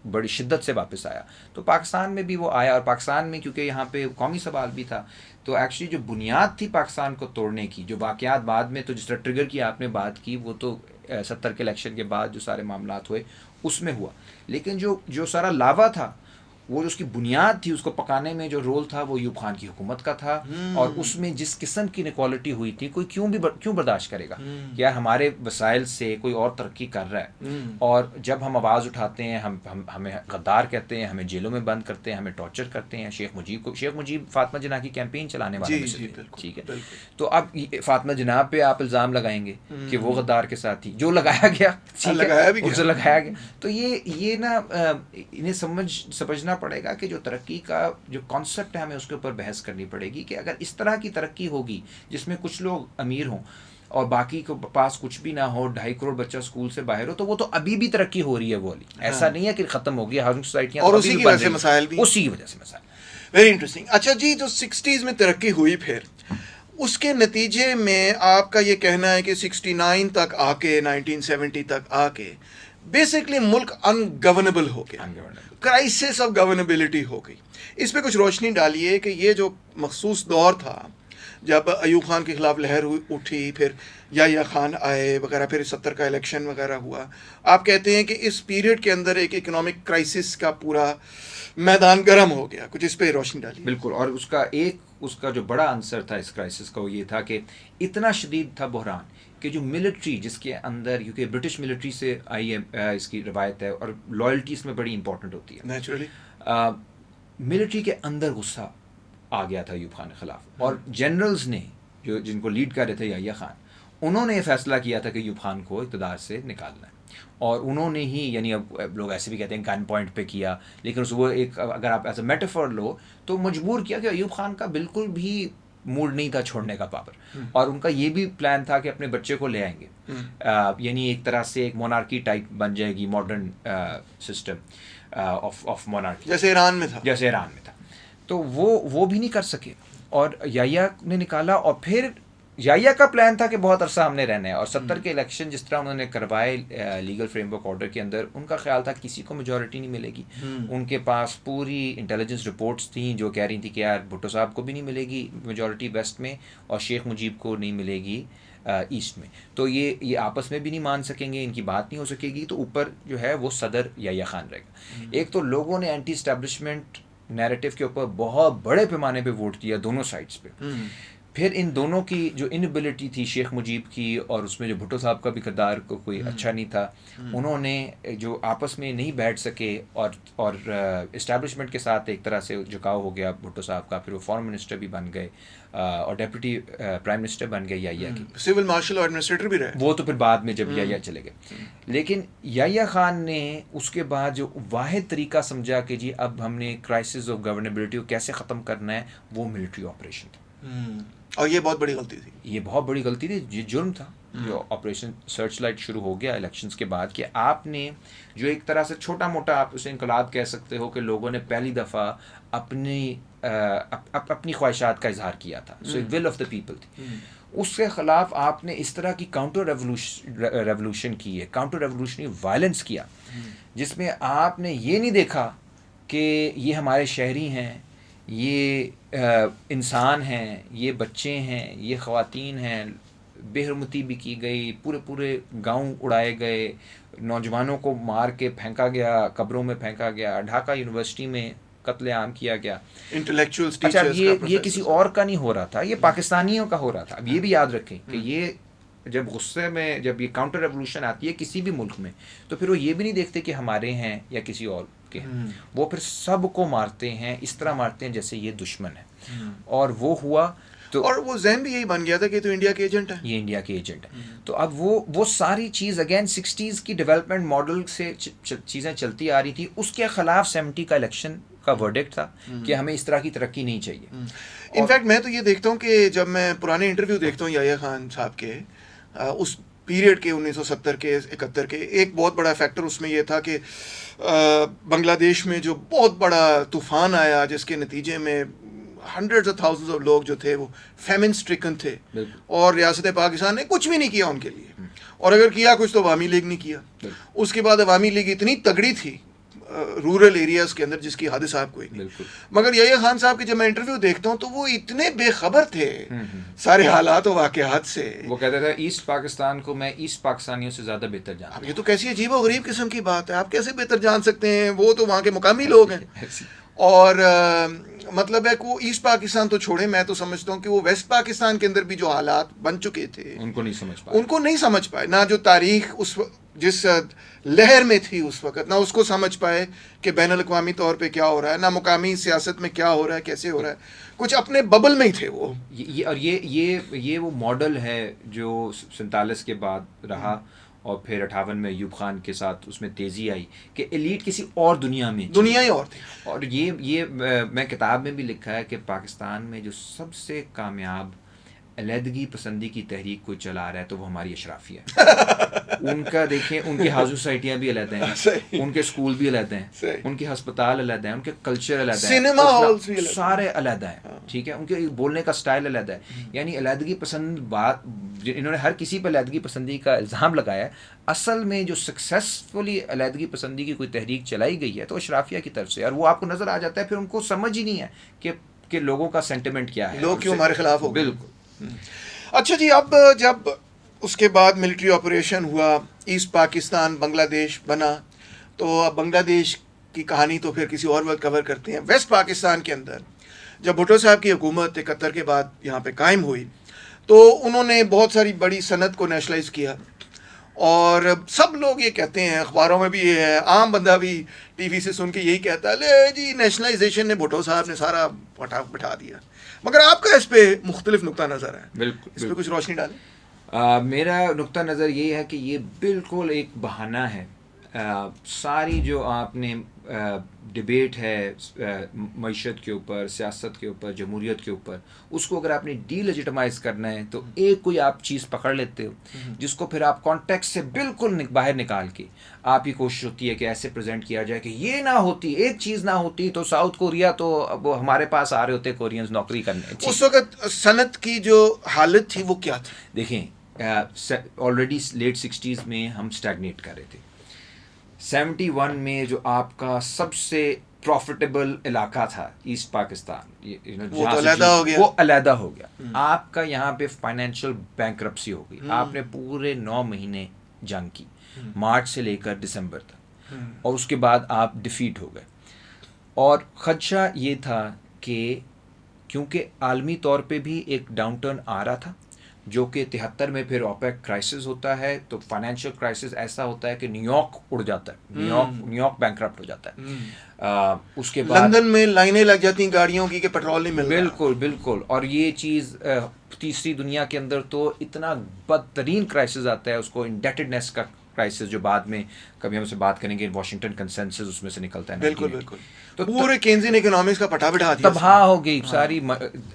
بڑی شدت سے واپس آیا. تو پاکستان میں بھی وہ آیا، اور پاکستان میں کیونکہ یہاں پہ قومی سوال بھی تھا، تو ایکچولی جو بنیاد تھی پاکستان کو توڑنے کی، جو واقعات بعد میں تو جس طرح ٹریگر کی آپ نے بات کی، وہ تو 70 کے الیکشن کے بعد جو سارے معاملات ہوئے اس میں ہوا. لیکن جو سارا لاوا تھا، وہ جو اس کی بنیاد تھی، اس کو پکانے میں جو رول تھا وہ ایوب خان کی حکومت کا تھا. اور اس میں جس قسم کی انیکوالٹی ہوئی تھی، کوئی کیوں برداشت کرے گا کہ یار ہمارے وسائل سے کوئی اور ترقی کر رہا ہے، اور جب ہم آواز اٹھاتے ہیں ہمیں غدار کہتے ہیں، ہمیں جیلوں میں بند کرتے ہیں، ہمیں ٹارچر کرتے ہیں. شیخ مجیب فاطمہ جناح کی کیمپین چلانے والے میں سے تھے. ٹھیک ہے، تو اب فاطمہ جناح پہ آپ الزام لگائیں گے کہ وہ غدار کے ساتھ تھی، جو لگایا گیا اسے لگایا گیا. تو یہ نا انہیں سمجھنا پڑے گا کہ جو ترقی کا جو کانسیپٹ ہے ہمیں اس کے اوپر بحث کرنی پڑے گی کہ اگر اس طرح کی ترقی ہوگی جس میں کچھ لوگ امیر ہوں اور باقی کے پاس کچھ بھی نہ ہو، 2.5 کروڑ بچہ اسکول سے باہر ہو، تو وہ تو ابھی بھی ترقی ہو رہی ہے. وہ ایسا نہیں ہے کہ ختم ہو گئی. ہاؤسنگ سوسائٹیاں اور اسی کی وجہ سے مسائل بھی، اسی کی وجہ سے مسائل. Very interesting. اچھا جی، جو 60s میں ترقی ہوئی، پھر اس کے نتیجے میں آپ کا یہ کہنا ہے کہ 69 تک آ کے، 1970 تک آ کے بیسکلی ملک ان گورنیبل ہو گیا، کرائسس آف گورنیبلٹی ہو گئی. اس پہ کچھ روشنی ڈالیے کہ یہ جو مخصوص دور تھا جب ایوب خان کے خلاف لہر اٹھی، پھر یحییٰ خان آئے وغیرہ، پھر 70 کا الیکشن وغیرہ ہوا، آپ کہتے ہیں کہ اس پیریڈ کے اندر ایک اکنامک کرائسس کا پورا میدان گرم ہو گیا. کچھ اس پہ روشنی ڈالیے. بالکل. اور اس کا جو بڑا عنصر تھا اس کرائسس کا، وہ یہ تھا کہ اتنا شدید تھا بحران کہ جو ملٹری جس کے اندر، کیونکہ برٹش ملٹری سے آئی ہے اس کی روایت ہے، اور لائلٹی اس میں بڑی امپورٹنٹ ہوتی ہے، نیچرلی ملٹری کے اندر غصہ آ گیا تھا ایوب خان کے خلاف. اور جنرلز نے جن کو لیڈ کر رہے تھے یحییٰ خان، انہوں نے یہ فیصلہ کیا تھا کہ ایوب خان کو اقتدار سے نکالنا ہے. اور انہوں نے ہی، یعنی اب لوگ ایسے بھی کہتے ہیں گن پوائنٹ پہ کیا، لیکن وہ ایک، اگر آپ ایز اے میٹافور لو تو مجبور کیا کہ ایوب خان کا بالکل بھی موڈ نہیں تھا چھوڑنے کا پاور. اور ان کا یہ بھی پلان تھا کہ اپنے بچے کو لے آئیں گے، یعنی ایک طرح سے ایک مونارکی ٹائپ بن جائے گی، ماڈرن سسٹم آف مونارکی، جیسے ایران میں تھا. تو وہ بھی نہیں کر سکے، اور یحییٰ نے نکالا. اور پھر یحییٰ کا پلان تھا کہ بہت عرصہ ہم نے رہنا ہے. اور 70 کے الیکشن جس طرح انہوں نے کروائے لیگل فریم ورک آرڈر کے اندر، ان کا خیال تھا کسی کو میجورٹی نہیں ملے گی. ان کے پاس پوری انٹیلیجنس رپورٹس تھیں جو کہہ رہی تھیں کہ یار بھٹو صاحب کو بھی نہیں ملے گی میجورٹی ویسٹ میں، اور شیخ مجیب کو نہیں ملے گی ایسٹ میں. تو یہ آپس میں بھی نہیں مان سکیں گے، ان کی بات نہیں ہو سکے گی. تو اوپر جو ہے وہ صدر یحییٰ خان رہے گا. ایک تو لوگوں نے اینٹی اسٹیبلشمنٹ نیریٹو کے اوپر بہت بڑے پیمانے پہ ووٹ دیا دونوں سائڈس پہ. پھر ان دونوں کی جو انیبلٹی تھی شیخ مجیب کی، اور اس میں جو بھٹو صاحب کا بھی کردار کو کوئی اچھا نہیں تھا، انہوں نے جو آپس میں نہیں بیٹھ سکے، اور اسٹیبلشمنٹ کے ساتھ ایک طرح سے جھکاؤ ہو گیا بھٹو صاحب کا. پھر وہ فارن منسٹر بھی بن گئے، اور ڈیپٹی پرائم منسٹر بن گئے یحییٰ کی، سول مارشل اور ایڈمنسٹریٹر بھی رہے. وہ تو پھر بعد میں جب یحییٰ چلے گئے. لیکن یحییٰ خان نے اس کے بعد جو واحد طریقہ سمجھا کہ جی اب ہم نے کرائسس آف گورنیبلٹی کو کیسے ختم کرنا ہے، وہ ملٹری آپریشن تھا. اور یہ بہت بڑی غلطی تھی. یہ بہت بڑی غلطی تھی، یہ جرم تھا جو آپریشن سرچ لائٹ شروع ہو گیا الیکشنز کے بعد، کہ آپ نے جو ایک طرح سے چھوٹا موٹا آپ اسے انقلاب کہہ سکتے ہو، کہ لوگوں نے پہلی دفعہ اپنی خواہشات کا اظہار کیا تھا. سو ول آف دا پیپل تھی. اس کے خلاف آپ نے اس طرح کی کاؤنٹر ریولوشن کی ہے، کاؤنٹر ریولوشنری وائلنس کیا، جس میں آپ نے یہ نہیں دیکھا کہ یہ ہمارے شہری ہیں، یہ انسان ہیں، یہ بچے ہیں، یہ خواتین ہیں. بے حرمتی بھی کی گئی، پورے گاؤں اڑائے گئے، نوجوانوں کو مار کے پھینکا گیا، قبروں میں پھینکا گیا، ڈھاکہ یونیورسٹی میں قتل عام کیا گیا. اچھا، یہ کسی اور کا نہیں ہو رہا تھا، یہ پاکستانیوں کا ہو رہا تھا. اب یہ بھی یاد رکھیں کہ یہ جب غصے میں جب یہ کاؤنٹر ریولوشن آتی ہے کسی بھی ملک میں تو پھر وہ یہ بھی نہیں دیکھتے کہ ہمارے ہیں یا کسی اور کے ہیں، وہ پھر سب کو مارتے ہیں، اس طرح مارتے ہیں جیسے یہ دشمن ہے. اور وہ ہوا تو اور وہ ذہن بھی یہی بن گیا تھا کہ تو انڈیا کے ایجنٹ ہے، یہ انڈیا کے ایجنٹ ہے. تو اب وہ ساری چیز اگین 60s کی ڈیولپمنٹ ماڈل سے چیزیں چلتی آ رہی تھی، اس کے خلاف 70 کا الیکشن کا ورڈکٹ تھا کہ ہمیں اس طرح کی ترقی نہیں چاہیے. انفیکٹ میں تو یہ دیکھتا ہوں کہ جب میں پرانے انٹرویو دیکھتا ہوں یحییٰ خان صاحب کے اس پیریڈ کے 1970 کے 71 کے، ایک بہت بڑا فیکٹر اس میں یہ تھا کہ بنگلہ دیش میں جو بہت بڑا طوفان آیا جس کے نتیجے میں ہنڈریڈز آف تھاؤزنڈز آف لوگ جو تھے وہ فیمن اسٹرکن تھے، اور ریاست پاکستان نے کچھ بھی نہیں کیا ان کے لیے، اور اگر کیا کچھ تو عوامی لیگ نے کیا. اس کے بعد عوامی لیگ اتنی تگڑی تھی رورل ایریاز کے اندر جس کی حد صاحب کوئی نہیں. مگر یحییٰ خان صاحب کے جب میں انٹرویو دیکھتا ہوں تو وہ اتنے بے خبر تھے سارے حالات و واقعات سے. وہ کہتا تھا ایسٹ پاکستان کو میں ایسٹ پاکستانیوں سے زیادہ بہتر جانتا ہوں. اب یہ تو کیسی عجیب و غریب قسم کی بات ہے، آپ کیسے بہتر جان سکتے ہیں؟ وہ تو وہاں کے مقامی لوگ ہیں. اور مطلب ہے کہ وہ ایسٹ پاکستان تو چھوڑیں، میں تو سمجھتا ہوں کہ وہ ویسٹ پاکستان کے اندر بھی جو حالات بن چکے تھے ان کو نہیں سمجھ پائے، نہ جو تاریخ اس جس لہر میں تھی اس وقت، نہ اس کو سمجھ پائے کہ بین الاقوامی طور پہ کیا ہو رہا ہے، نہ مقامی سیاست میں کیا ہو رہا ہے، کیسے ہو رہا ہے. کچھ اپنے ببل میں ہی تھے وہ. اور یہ وہ ماڈل ہے جو 47 کے بعد رہا، اور پھر 58 میں ایوب خان کے ساتھ اس میں تیزی آئی کہ ایلیٹ کسی اور دنیا ہی اور تھی. اور یہ میں کتاب میں بھی لکھا ہے کہ پاکستان میں جو سب سے کامیاب علیحدگی پسندی کی تحریک کوئی چلا رہا ہے تو وہ ہماری اشرافیہ ہے. ان کا دیکھیں، ان کی ہاؤس سوسائٹیاں بھی علیحدہ ہیں، ان کے اسکول بھی علیحدہ ہیں، ان کے ہسپتال علیحدہ ہیں، ان کے کلچر علیحدہ ہیں، سینما ہالز بھی سارے علیحدہ ہیں. ٹھیک ہے، ان کے بولنے کا سٹائل علیحدہ ہے. یعنی علیحدگی پسند بات انہوں نے ہر کسی پہ علیحدگی پسندی کا الزام لگایا ہے. اصل میں جو سکسیسفلی علیحدگی پسندی کی کوئی تحریک چلائی گئی ہے تو اشرافیہ کی طرف سے، اور وہ آپ کو نظر آ جاتا ہے. پھر ان کو سمجھ ہی نہیں ہے کہ لوگوں کا سینٹیمنٹ کیا ہے، لوگ کیوں ہمارے خلاف ہو. بالکل. اچھا جی، اب جب اس کے بعد ملٹری آپریشن ہوا، ایسٹ پاکستان بنگلہ دیش بنا، تو اب بنگلہ دیش کی کہانی تو پھر کسی اور وقت کور کرتے ہیں. ویسٹ پاکستان کے اندر جب بھٹو صاحب کی حکومت 71 کے بعد یہاں پہ قائم ہوئی تو انہوں نے بہت ساری بڑی صنعت کو نیشنلائز کیا، اور سب لوگ یہ کہتے ہیں، اخباروں میں بھی یہ ہے، عام بندہ بھی ٹی وی سے سن کے یہی کہتا ہے، لے جی نیشنلائزیشن نے بھٹو صاحب نے سارا بٹھا دیا. مگر آپ کا اس پہ مختلف نقطہ نظر ہے، بالکل اس پہ کچھ روشنی ڈالیں. میرا نقطہ نظر یہ ہے کہ یہ بالکل ایک بہانہ ہے. ساری جو آپ نے ڈبیٹ ہے معیشت کے اوپر، سیاست کے اوپر، جمہوریت کے اوپر، اس کو اگر آپ نے ڈی لیجیٹمائز کرنا ہے تو ایک کوئی آپ چیز پکڑ لیتے ہو جس کو پھر آپ کانٹیکسٹ سے بالکل باہر نکال کے آپ کی کوشش ہوتی ہے کہ ایسے پریزنٹ کیا جائے کہ یہ نہ ہوتی، ایک چیز نہ ہوتی تو ساؤتھ کوریا تو وہ ہمارے پاس آ رہے ہوتے کورینز نوکری کرنے. اس وقت صنعت کی جو حالت تھی وہ کیا تھی؟ دیکھیں، آلریڈی لیٹ 60s میں ہم سٹیگنیٹ کر رہے تھے. 71 میں جو آپ کا سب سے پروفیٹیبل علاقہ تھا ایسٹ پاکستان، وہ علیحدہ ہو گیا. آپ کا یہاں پہ فائنینشیل بینکرپسی ہو گئی. آپ نے پورے 9 مہینے جنگ کی، مارچ سے لے کر دسمبر تک، اور اس کے بعد آپ ڈیفیٹ ہو گئے. اور خدشہ یہ تھا کہ کیونکہ عالمی طور پہ بھی ایک ڈاؤن ٹرن آ رہا تھا، جو کہ 73 میں پھر اوپیک کرائسس ہوتا ہے، تو فائنینشیل کرائسس ایسا ہوتا ہے کہ نیو یارک اڑ جاتا ہے، نیو یارک بینکرپٹ ہو جاتا ہے. اس کے بعد لندن میں لائنیں لگ جاتی ہیں گاڑیوں کی کہ پیٹرول نہیں مل رہا. بالکل. اور یہ چیز تیسری دنیا کے اندر تو اتنا بدترین کرائسس آتا ہے، اس کو انڈیٹڈنیس کا کرائسس، جو بعد میں کبھی ہم سے بات کریں گے، واشنگٹن کنسنسس اس میں سے نکلتا ہے. بالکل. تو پورے کینزین اکنامکس کا پٹا بٹھا دیا، تباہ ہو گئی ساری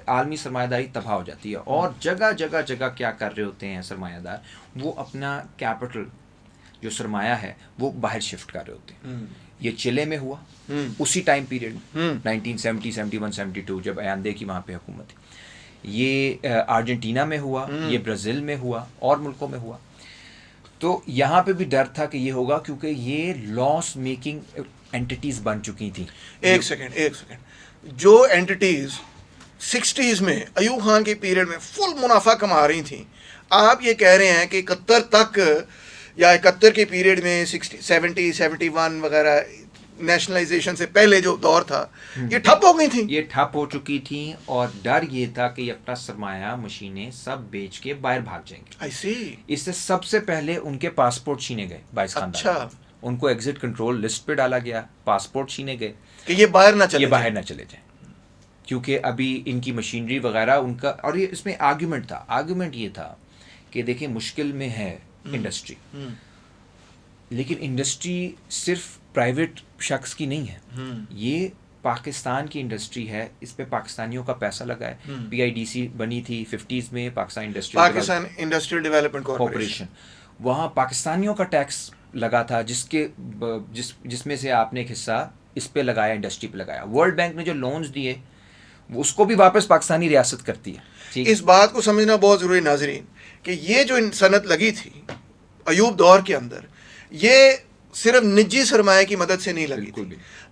عالمی سرمایہ داری تباہ ہو جاتی ہے. اور جگہ کیا کر رہے ہوتے ہیں سرمایہ دار، وہ اپنا کیپٹل جو سرمایہ ہے وہ باہر شفٹ کر رہے ہوتے ہیں. یہ چلے میں ہوا اسی ٹائم پیریڈ میں 1970 71 72 جب ایاندے کی وہاں پہ حکومت تھی. یہ ارجنٹینا میں ہوا، یہ برازیل میں ہوا، اور ملکوں میں ہوا. تو یہاں پہ بھی ڈر تھا کہ یہ ہوگا، کیونکہ یہ لاس میکنگ اینٹیز بن چکی تھیں. ایک سیکنڈ، جو اینٹیز 60s میں ایوب خان کے پیریڈ میں فل منافع کما رہی تھیں، آپ یہ کہہ رہے ہیں کہ 71 تک یا 71 کے پیریڈ میں 70 71 وغیرہ نیشنلائزیشن سے پہلے جو دور تھا یہ ٹھپ ہو گئی تھیں. یہ ٹھپ ہو چکی تھیں اور ڈر یہ تھا کہ یہ اپنا سرمایہ مشینیں سب بیچ کے باہر بھاگ جائیں گے. I see. اس سے سب سے پہلے ان کے پاسپورٹ چھینے گئے 22 خاندان. اچھا. ان کو ایگزٹ کنٹرول لسٹ پہ ڈالا گیا, پاسپورٹ چھینے گئے کہ یہ باہر نہ چلے یہ باہر نہ چلے جائیں, کیونکہ ابھی ان کی مشینری وغیرہ ان کا. اور یہ اس میں آرگیومنٹ یہ تھا کہ دیکھیں مشکل میں ہے انڈسٹری, لیکن انڈسٹری صرف پرائیویٹ شخص کی نہیں ہے, یہ پاکستان کی انڈسٹری ہے, اس پہ پاکستانیوں کا پیسہ لگا ہے. PIDC بنی تھی 50s میں, پاکستان انڈسٹریل ڈیولپمنٹ کارپوریشن, وہاں پاکستانیوں کا ٹیکس لگا تھا جس میں سے آپ نے ایک حصہ اس پہ لگایا, انڈسٹری پہ لگایا. ورلڈ بینک نے جو لونز دیے اس کو بھی واپس پاکستانی ریاست کرتی ہے. اس بات کو سمجھنا بہت ضروری ناظرین کہ یہ جو صنعت لگی تھی ایوب دور کے اندر, یہ صرف نجی سرمایہ کی مدد سے نہیں لگی تھی,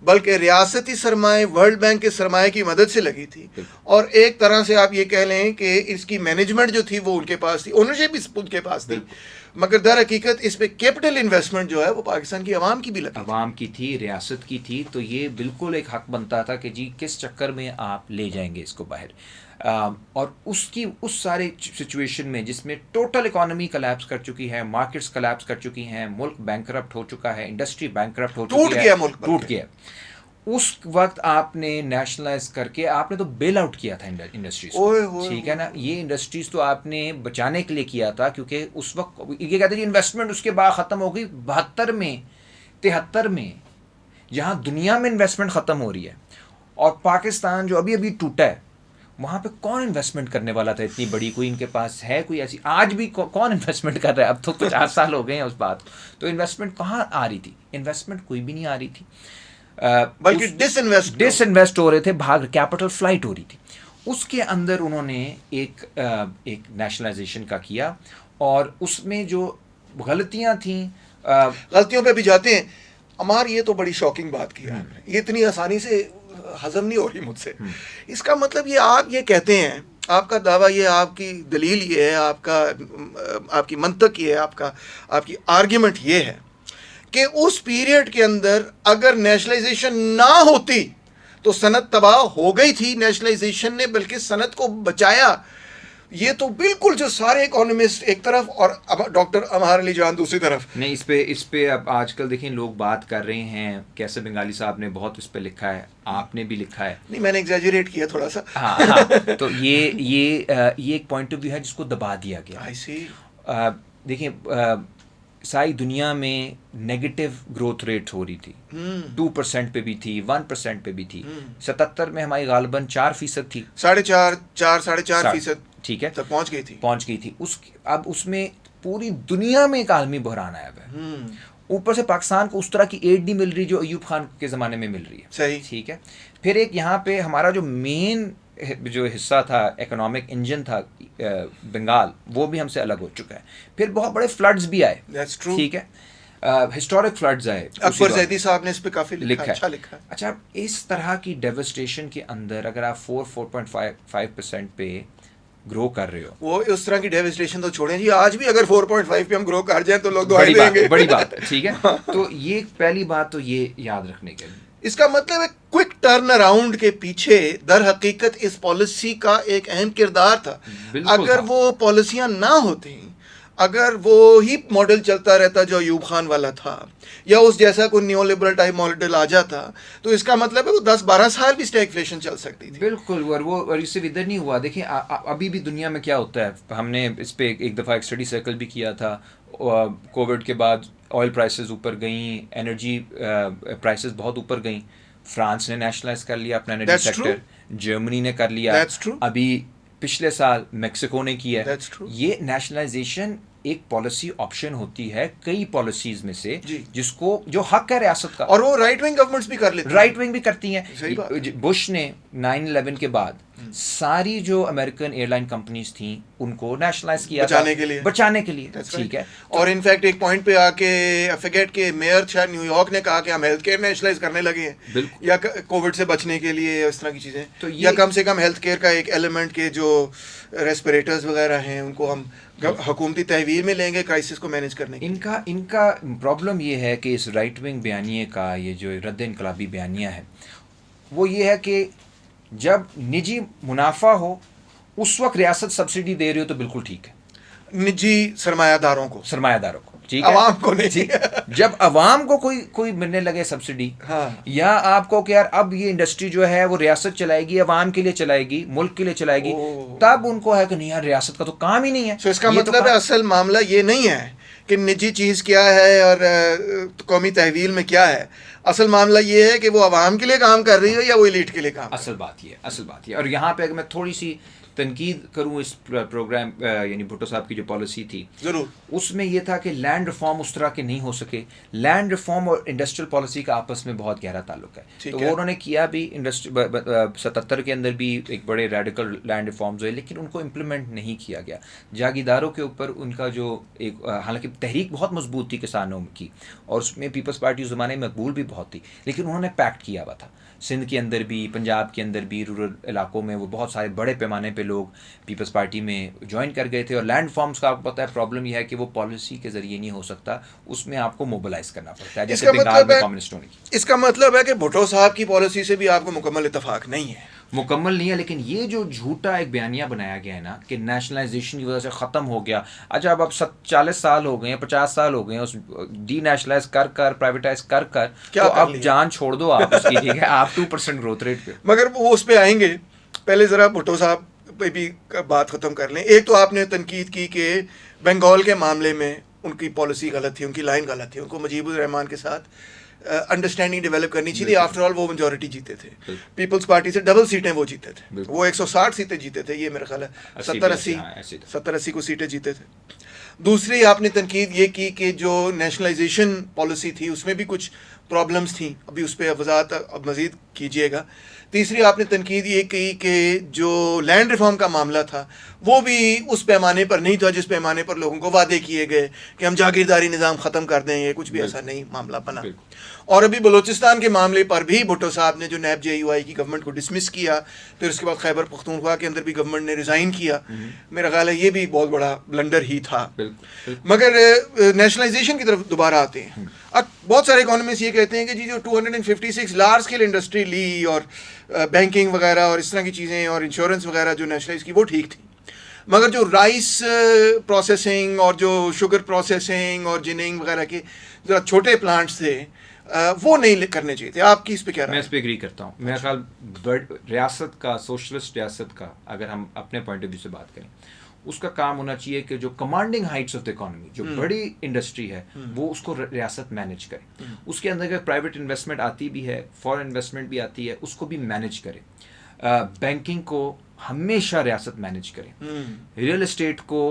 بلکہ ریاستی سرمایہ ورلڈ بینک کے سرمایہ کی مدد سے لگی تھی. اور ایک طرح سے آپ یہ کہہ لیں کہ اس کی مینجمنٹ جو تھی وہ ان کے پاس تھی, اونرشپ بھی ان کے پاس تھی, مگر در حقیقت اس پہ کیپٹل انویسٹمنٹ جو ہے وہ پاکستان کی عوام کی بھی لگی, عوام کی تھی, ریاست کی تھی. تو یہ بالکل ایک حق بنتا تھا کہ جی کس چکر میں آپ لے جائیں گے اس کو باہر. اور اس سارے سچویشن میں جس میں ٹوٹل اکانومی کلیپس کر چکی ہے, مارکیٹس کلیپس کر چکی ہیں, ملک بینکرپٹ ہو چکا ہے, انڈسٹری بینکرپٹ ہو چکی ہے, ٹوٹ گیا, اس وقت آپ نے نیشنلائز کر کے آپ نے تو بیل آؤٹ کیا تھا انڈسٹریز کو, ٹھیک ہے نا. یہ انڈسٹریز تو آپ نے بچانے کے لیے کیا تھا, کیونکہ اس وقت یہ کہتے ہیں انویسٹمنٹ اس کے بعد ختم ہو گئی 72 میں 73 میں, جہاں دنیا میں انویسٹمنٹ ختم ہو رہی ہے, اور پاکستان جو ابھی ٹوٹا ہے, وہاں پہ کون انویسٹمنٹ کرنے والا تھا اتنی بڑی؟ کوئی ان کے پاس ہے کوئی ایسی؟ آج بھی کون انویسٹمنٹ کر رہا ہے؟ اب تو کچھ 8 سال ہو گئے ہیں اس بات. تو انویسٹمنٹ کہاں آ رہی تھی؟ انویسٹمنٹ کوئی بھی نہیں آ رہی تھی, بلکہ ڈس انویسٹ ہو رہے تھے, کیپٹل فلائٹ ہو رہی تھی. اس کے اندر انہوں نے ایک نیشنلائزیشن کا کیا, اور اس میں جو غلطیاں تھیں, غلطیوں پہ بھی جاتے ہیں. عمار, یہ تو بڑی شاکنگ بات کی آپ نے, یہ اتنی آسانی سے ہضم نہیں ہو رہی مجھ سے. اس کا مطلب یہ آپ یہ کہتے ہیں, آپ کا دعویٰ یہ, آپ کی دلیل یہ ہے, آپ کی منطق یہ ہے, آپ کی آرگیومنٹ یہ ہے کہ اس پیریڈ کے اندر اگر نیشنلائزیشن نہ ہوتی تو صنعت تباہ ہو گئی تھی. نیشنلائزیشن نے بلکہ صنعت کو بچایا. یہ تو بالکل جو سارے اکانومسٹ ایک طرف اور ڈاکٹر عمار علی جان دوسری طرف. نہیں, اس پہ اب آج کل دیکھیں لوگ بات کر رہے ہیں, کیسے بنگالی صاحب نے بہت اس پہ لکھا ہے, آپ نے بھی لکھا ہے. نہیں, میں نے ایگزیجریٹ کیا تھوڑا سا. ہاں, تو یہ ایک پوائنٹ آف ویو ہے جس کو دبا دیا گیا. دیکھیں ساری دنیا میں نیگیٹو گروتھ ریٹ ہو رہی تھی, 2% پہ بھی تھی, 1% پہ بھی تھی. 77 میں ہماری غالباً 4% تھی, 4.5% ٹھیک ہے, تک پہنچ گئی تھی. اب اس میں پوری دنیا میں ایک عالمی بحران آیا ہوا ہے. اوپر سے پاکستان کو اس طرح کی ایڈ نہیں مل رہی جو ایوب خان کے زمانے میں مل رہی ہے. صحیح, ٹھیک ہے. پھر ایک یہاں پہ ہمارا جو مین جو حصہ تھا, اکنامک انجن تھا بنگال, وہ بھی ہم سے الگ ہو چکا ہے. پھر بہت بڑے فلڈز بھی آئے, ٹھیک ہے, ہسٹورک فلڈز آئے. اکبر زیدی صاحب نے اس پہ کافی لکھا ہے. اچھا, اس طرح کی ڈیوسٹیشن کے اندر اگر آپ 4.5% پہ گرو کر رہے ہو, وہ اس طرح کی ڈیوسٹیشن تو چھوڑیں جی, آج بھی اگر 4.5 پہ ہم گرو کر جائیں تو لوگ دعائیں دیں گے. بڑی بات, ٹھیک ہے. تو یہ پہلی بات تو یہ یاد رکھنے کے لیے, اس کا مطلب ہے کوئک ٹرن اراؤنڈ کے پیچھے در حقیقت اس پالیسی کا ایک اہم کردار تھا. اگر وہ پالیسیاں نہ ہوتی, اگر وہی ماڈل چلتا رہتا جو ایوب خان والا تھا, یا اس جیسا کوئی نیو لبرل ٹائپ ماڈل آ جاتا, تو اس کا مطلب ہے وہ 10-12 سال بھی اسٹیگفلیشن چل سکتی تھی. بالکل. اور اس سے ادھر نہیں ہوا. دیکھیں ابھی بھی دنیا میں کیا ہوتا ہے, ہم نے اس پہ ایک دفعہ ایک اسٹڈی سرکل بھی کیا تھا. کووڈ کے بعد آئل پرائسز اوپر گئیں, انرجی پرائسز بہت اوپر گئیں. فرانس نے نیشنلائز کر لیا اپنا انرجی سیکٹر, جرمنی نے کر لیا, ابھی پچھلے سال میکسیکو نے کیا. یہ نیشنلائزیشن ایک پالیسی آپشن ہوتی ہے کئی پالیسیز میں سے, جس کو جو حق ہے ریاست کا, اور وہ رائٹ ونگ گورنمنٹس بھی کر لیتی ہیں, رائٹ ونگ بھی کرتی ہیں. بش نے 9/11 کے بعد ساری جو امریکن ایئر لائن کمپنیز تھیں ان کو نیشنلائز کیا بچانے کے لیے ٹھیک ہے. اور انفیکٹ ایک پوائنٹ پہ آ کے فگیٹ کہ میئر شاید نیو یارک نے کہا کہ ہم ہیلتھ کیئر نیشنلائز کرنے لگے ہیں یا کووڈ سے بچنے کے لیے اس طرح کی چیزیں, یا کم سے کم ہیلتھ کیئر کا ایک ایلیمنٹ کے جو ریسپریٹرز وغیرہ ہیں ان کو ہم حکومتی تحویل میں لیں گے کرائسس کو مینیج کرنے کے. ان کا پرابلم یہ ہے کہ اس رائٹ ونگ بیانیے کا یہ جو رد انقلابی بیانیہ ہے وہ یہ ہے کہ جب نجی منافع ہو اس وقت ریاست سبسڈی دے رہی ہو تو بالکل ٹھیک ہے, نجی سرمایہ داروں کو ٹھیک ہے, عوام کو نہیں. جب عوام کو کوئی ملنے لگے سبسڈی, یا آپ کو کہ یار اب یہ انڈسٹری جو ہے وہ ریاست چلائے گی, عوام کے لیے چلائے گی, ملک کے لیے چلائے گی, تب ان کو ہے کہ نہیں یار ریاست کا تو کام ہی نہیں ہے. اس کا مطلب ہے اصل معاملہ یہ نہیں ہے کہ نجی چیز کیا ہے اور قومی تحویل میں کیا ہے, اصل معاملہ یہ ہے کہ وہ عوام کے لیے کام کر رہی ہے یا وہ ایلیٹ کے لیے کام. اصل بات یہ. اور یہاں پہ اگر میں تھوڑی سی تنقید کروں اس پروگرام یعنی بھٹو صاحب کی جو پالیسی تھی ضرور, اس میں یہ تھا کہ لینڈ ریفارم اس طرح کے نہیں ہو سکے. لینڈ ریفارم اور انڈسٹریل پالیسی کا آپس میں بہت گہرا تعلق ہے, تو وہ انہوں نے کیا بھی 77 کے اندر بھی ایک بڑے ریڈیکل لینڈ ریفارمز ہوئے, لیکن ان کو امپلیمنٹ نہیں کیا گیا. جاگیرداروں کے اوپر ان کا جو ایک حالانکہ تحریک بہت مضبوط تھی کسانوں کی, اور اس میں پیپلز پارٹی اس زمانے میں مقبول بھی بہت تھی, لیکن انہوں نے پیکٹ کیا ہوا تھا. سندھ کے اندر بھی, پنجاب کے اندر بھی, رورل علاقوں میں وہ بہت سارے بڑے پیمانے پہ لوگ پیپلز پارٹی میں جوائن کر گئے تھے. اور لینڈ فارمز کا آپ کو پتہ ہے پرابلم یہ ہے کہ وہ پالیسی کے ذریعے نہیں ہو سکتا, اس میں آپ کو موبلائز کرنا پڑتا ہے, جیسے بنگال میں کمیونسٹوں نے کی. اس کا مطلب ہے کہ بھٹو صاحب کی پالیسی سے بھی آپ کو مکمل اتفاق نہیں ہے. مکمل نہیں ہے, لیکن یہ جو جھوٹا ایک بیانیہ بنایا گیا ہے نا کہ نیشنلائزیشن کی وجہ سے ختم ہو گیا. اچھا اب 40 سال ہو گئے ہیں, 50 سال ہو گئے ہیں اس ڈی نیشنلائز کر پرائیویٹائز کر تو اب جان چھوڑ دو آپ اس کی, ٹھیک ہے, آپ 2% گروتھ ریٹ پہ. مگر وہ اس پہ آئیں گے, پہلے ذرا بھٹو صاحب پہ بھی بات ختم کر لیں. ایک تو آپ نے تنقید کی کہ بنگال کے معاملے میں ان کی پالیسی غلط تھی, ان کی لائن غلط تھی, ان کو مجیب الرحمان کے ساتھ انڈرسٹینڈنگ ڈیولپ کرنی چاہیے. آفٹر آل وہ میجورٹی جیتے تھے, پیپلز پارٹی سے ڈبل سیٹیں وہ جیتے تھے, وہ 160 سیٹیں جیتے تھے, یہ میرا خیال ہے 70-80 کو سیٹیں جیتے تھے. دوسری آپ نے تنقید یہ کی کہ جو نیشنلائزیشن پالیسی تھی اس میں بھی کچھ پرابلمس تھیں, ابھی اس پہ وضاحت اب مزید کیجیے گا. تیسری آپ نے تنقید یہ کی کہ جو لینڈ ریفارم کا معاملہ تھا وہ بھی اس پیمانے پر نہیں تھا جس پیمانے پر لوگوں کو وعدے کیے گئے کہ ہم جاگیرداری نظام ختم کر دیں, یہ کچھ بھی ایسا نہیں معاملہ بنا. اور ابھی بلوچستان کے معاملے پر بھی بھٹو صاحب نے جو نیب جے یو آئی کی گورنمنٹ کو ڈسمس کیا, پھر اس کے بعد خیبر پختونخوا کے اندر بھی گورنمنٹ نے ریزائن کیا, میرا خیال ہے یہ بھی بہت بڑا بلنڈر ہی تھا. مگر نیشنلائزیشن کی طرف دوبارہ آتے ہیں. اب بہت سارے اکانومسٹ یہ کہتے ہیں کہ جی جو 256 لارج اسکیل انڈسٹری لی اور بینکنگ وغیرہ اور اس طرح کی چیزیں اور انشورنس وغیرہ جو نیشنلائز کی وہ ٹھیک تھی, مگر جو رائس پروسیسنگ اور جو شوگر پروسیسنگ اور جننگ وغیرہ کے ذرا چھوٹے پلانٹس تھے وہ نہیں کرنے چاہیے تھے. آپ کی اس پہ کیا رائے؟ میں اس پہ ایگری کرتا ہوں. میرا خیال ریاست کا, سوشلسٹ ریاست کا, اگر ہم اپنے پوائنٹ آف ویو سے بات کریں, اس کا کام ہونا چاہیے کہ جو commanding heights of the economy, جو بڑی انڈسٹری ہے وہ اس کو ریاست مینیج کرے. اس کے اندر اگر پرائیویٹ انویسٹمنٹ آتی بھی ہے, فارن انویسٹمنٹ بھی آتی ہے, اس کو بھی مینیج کرے. بینکنگ کو ہمیشہ ریاست مینیج کرے, ریئل اسٹیٹ کو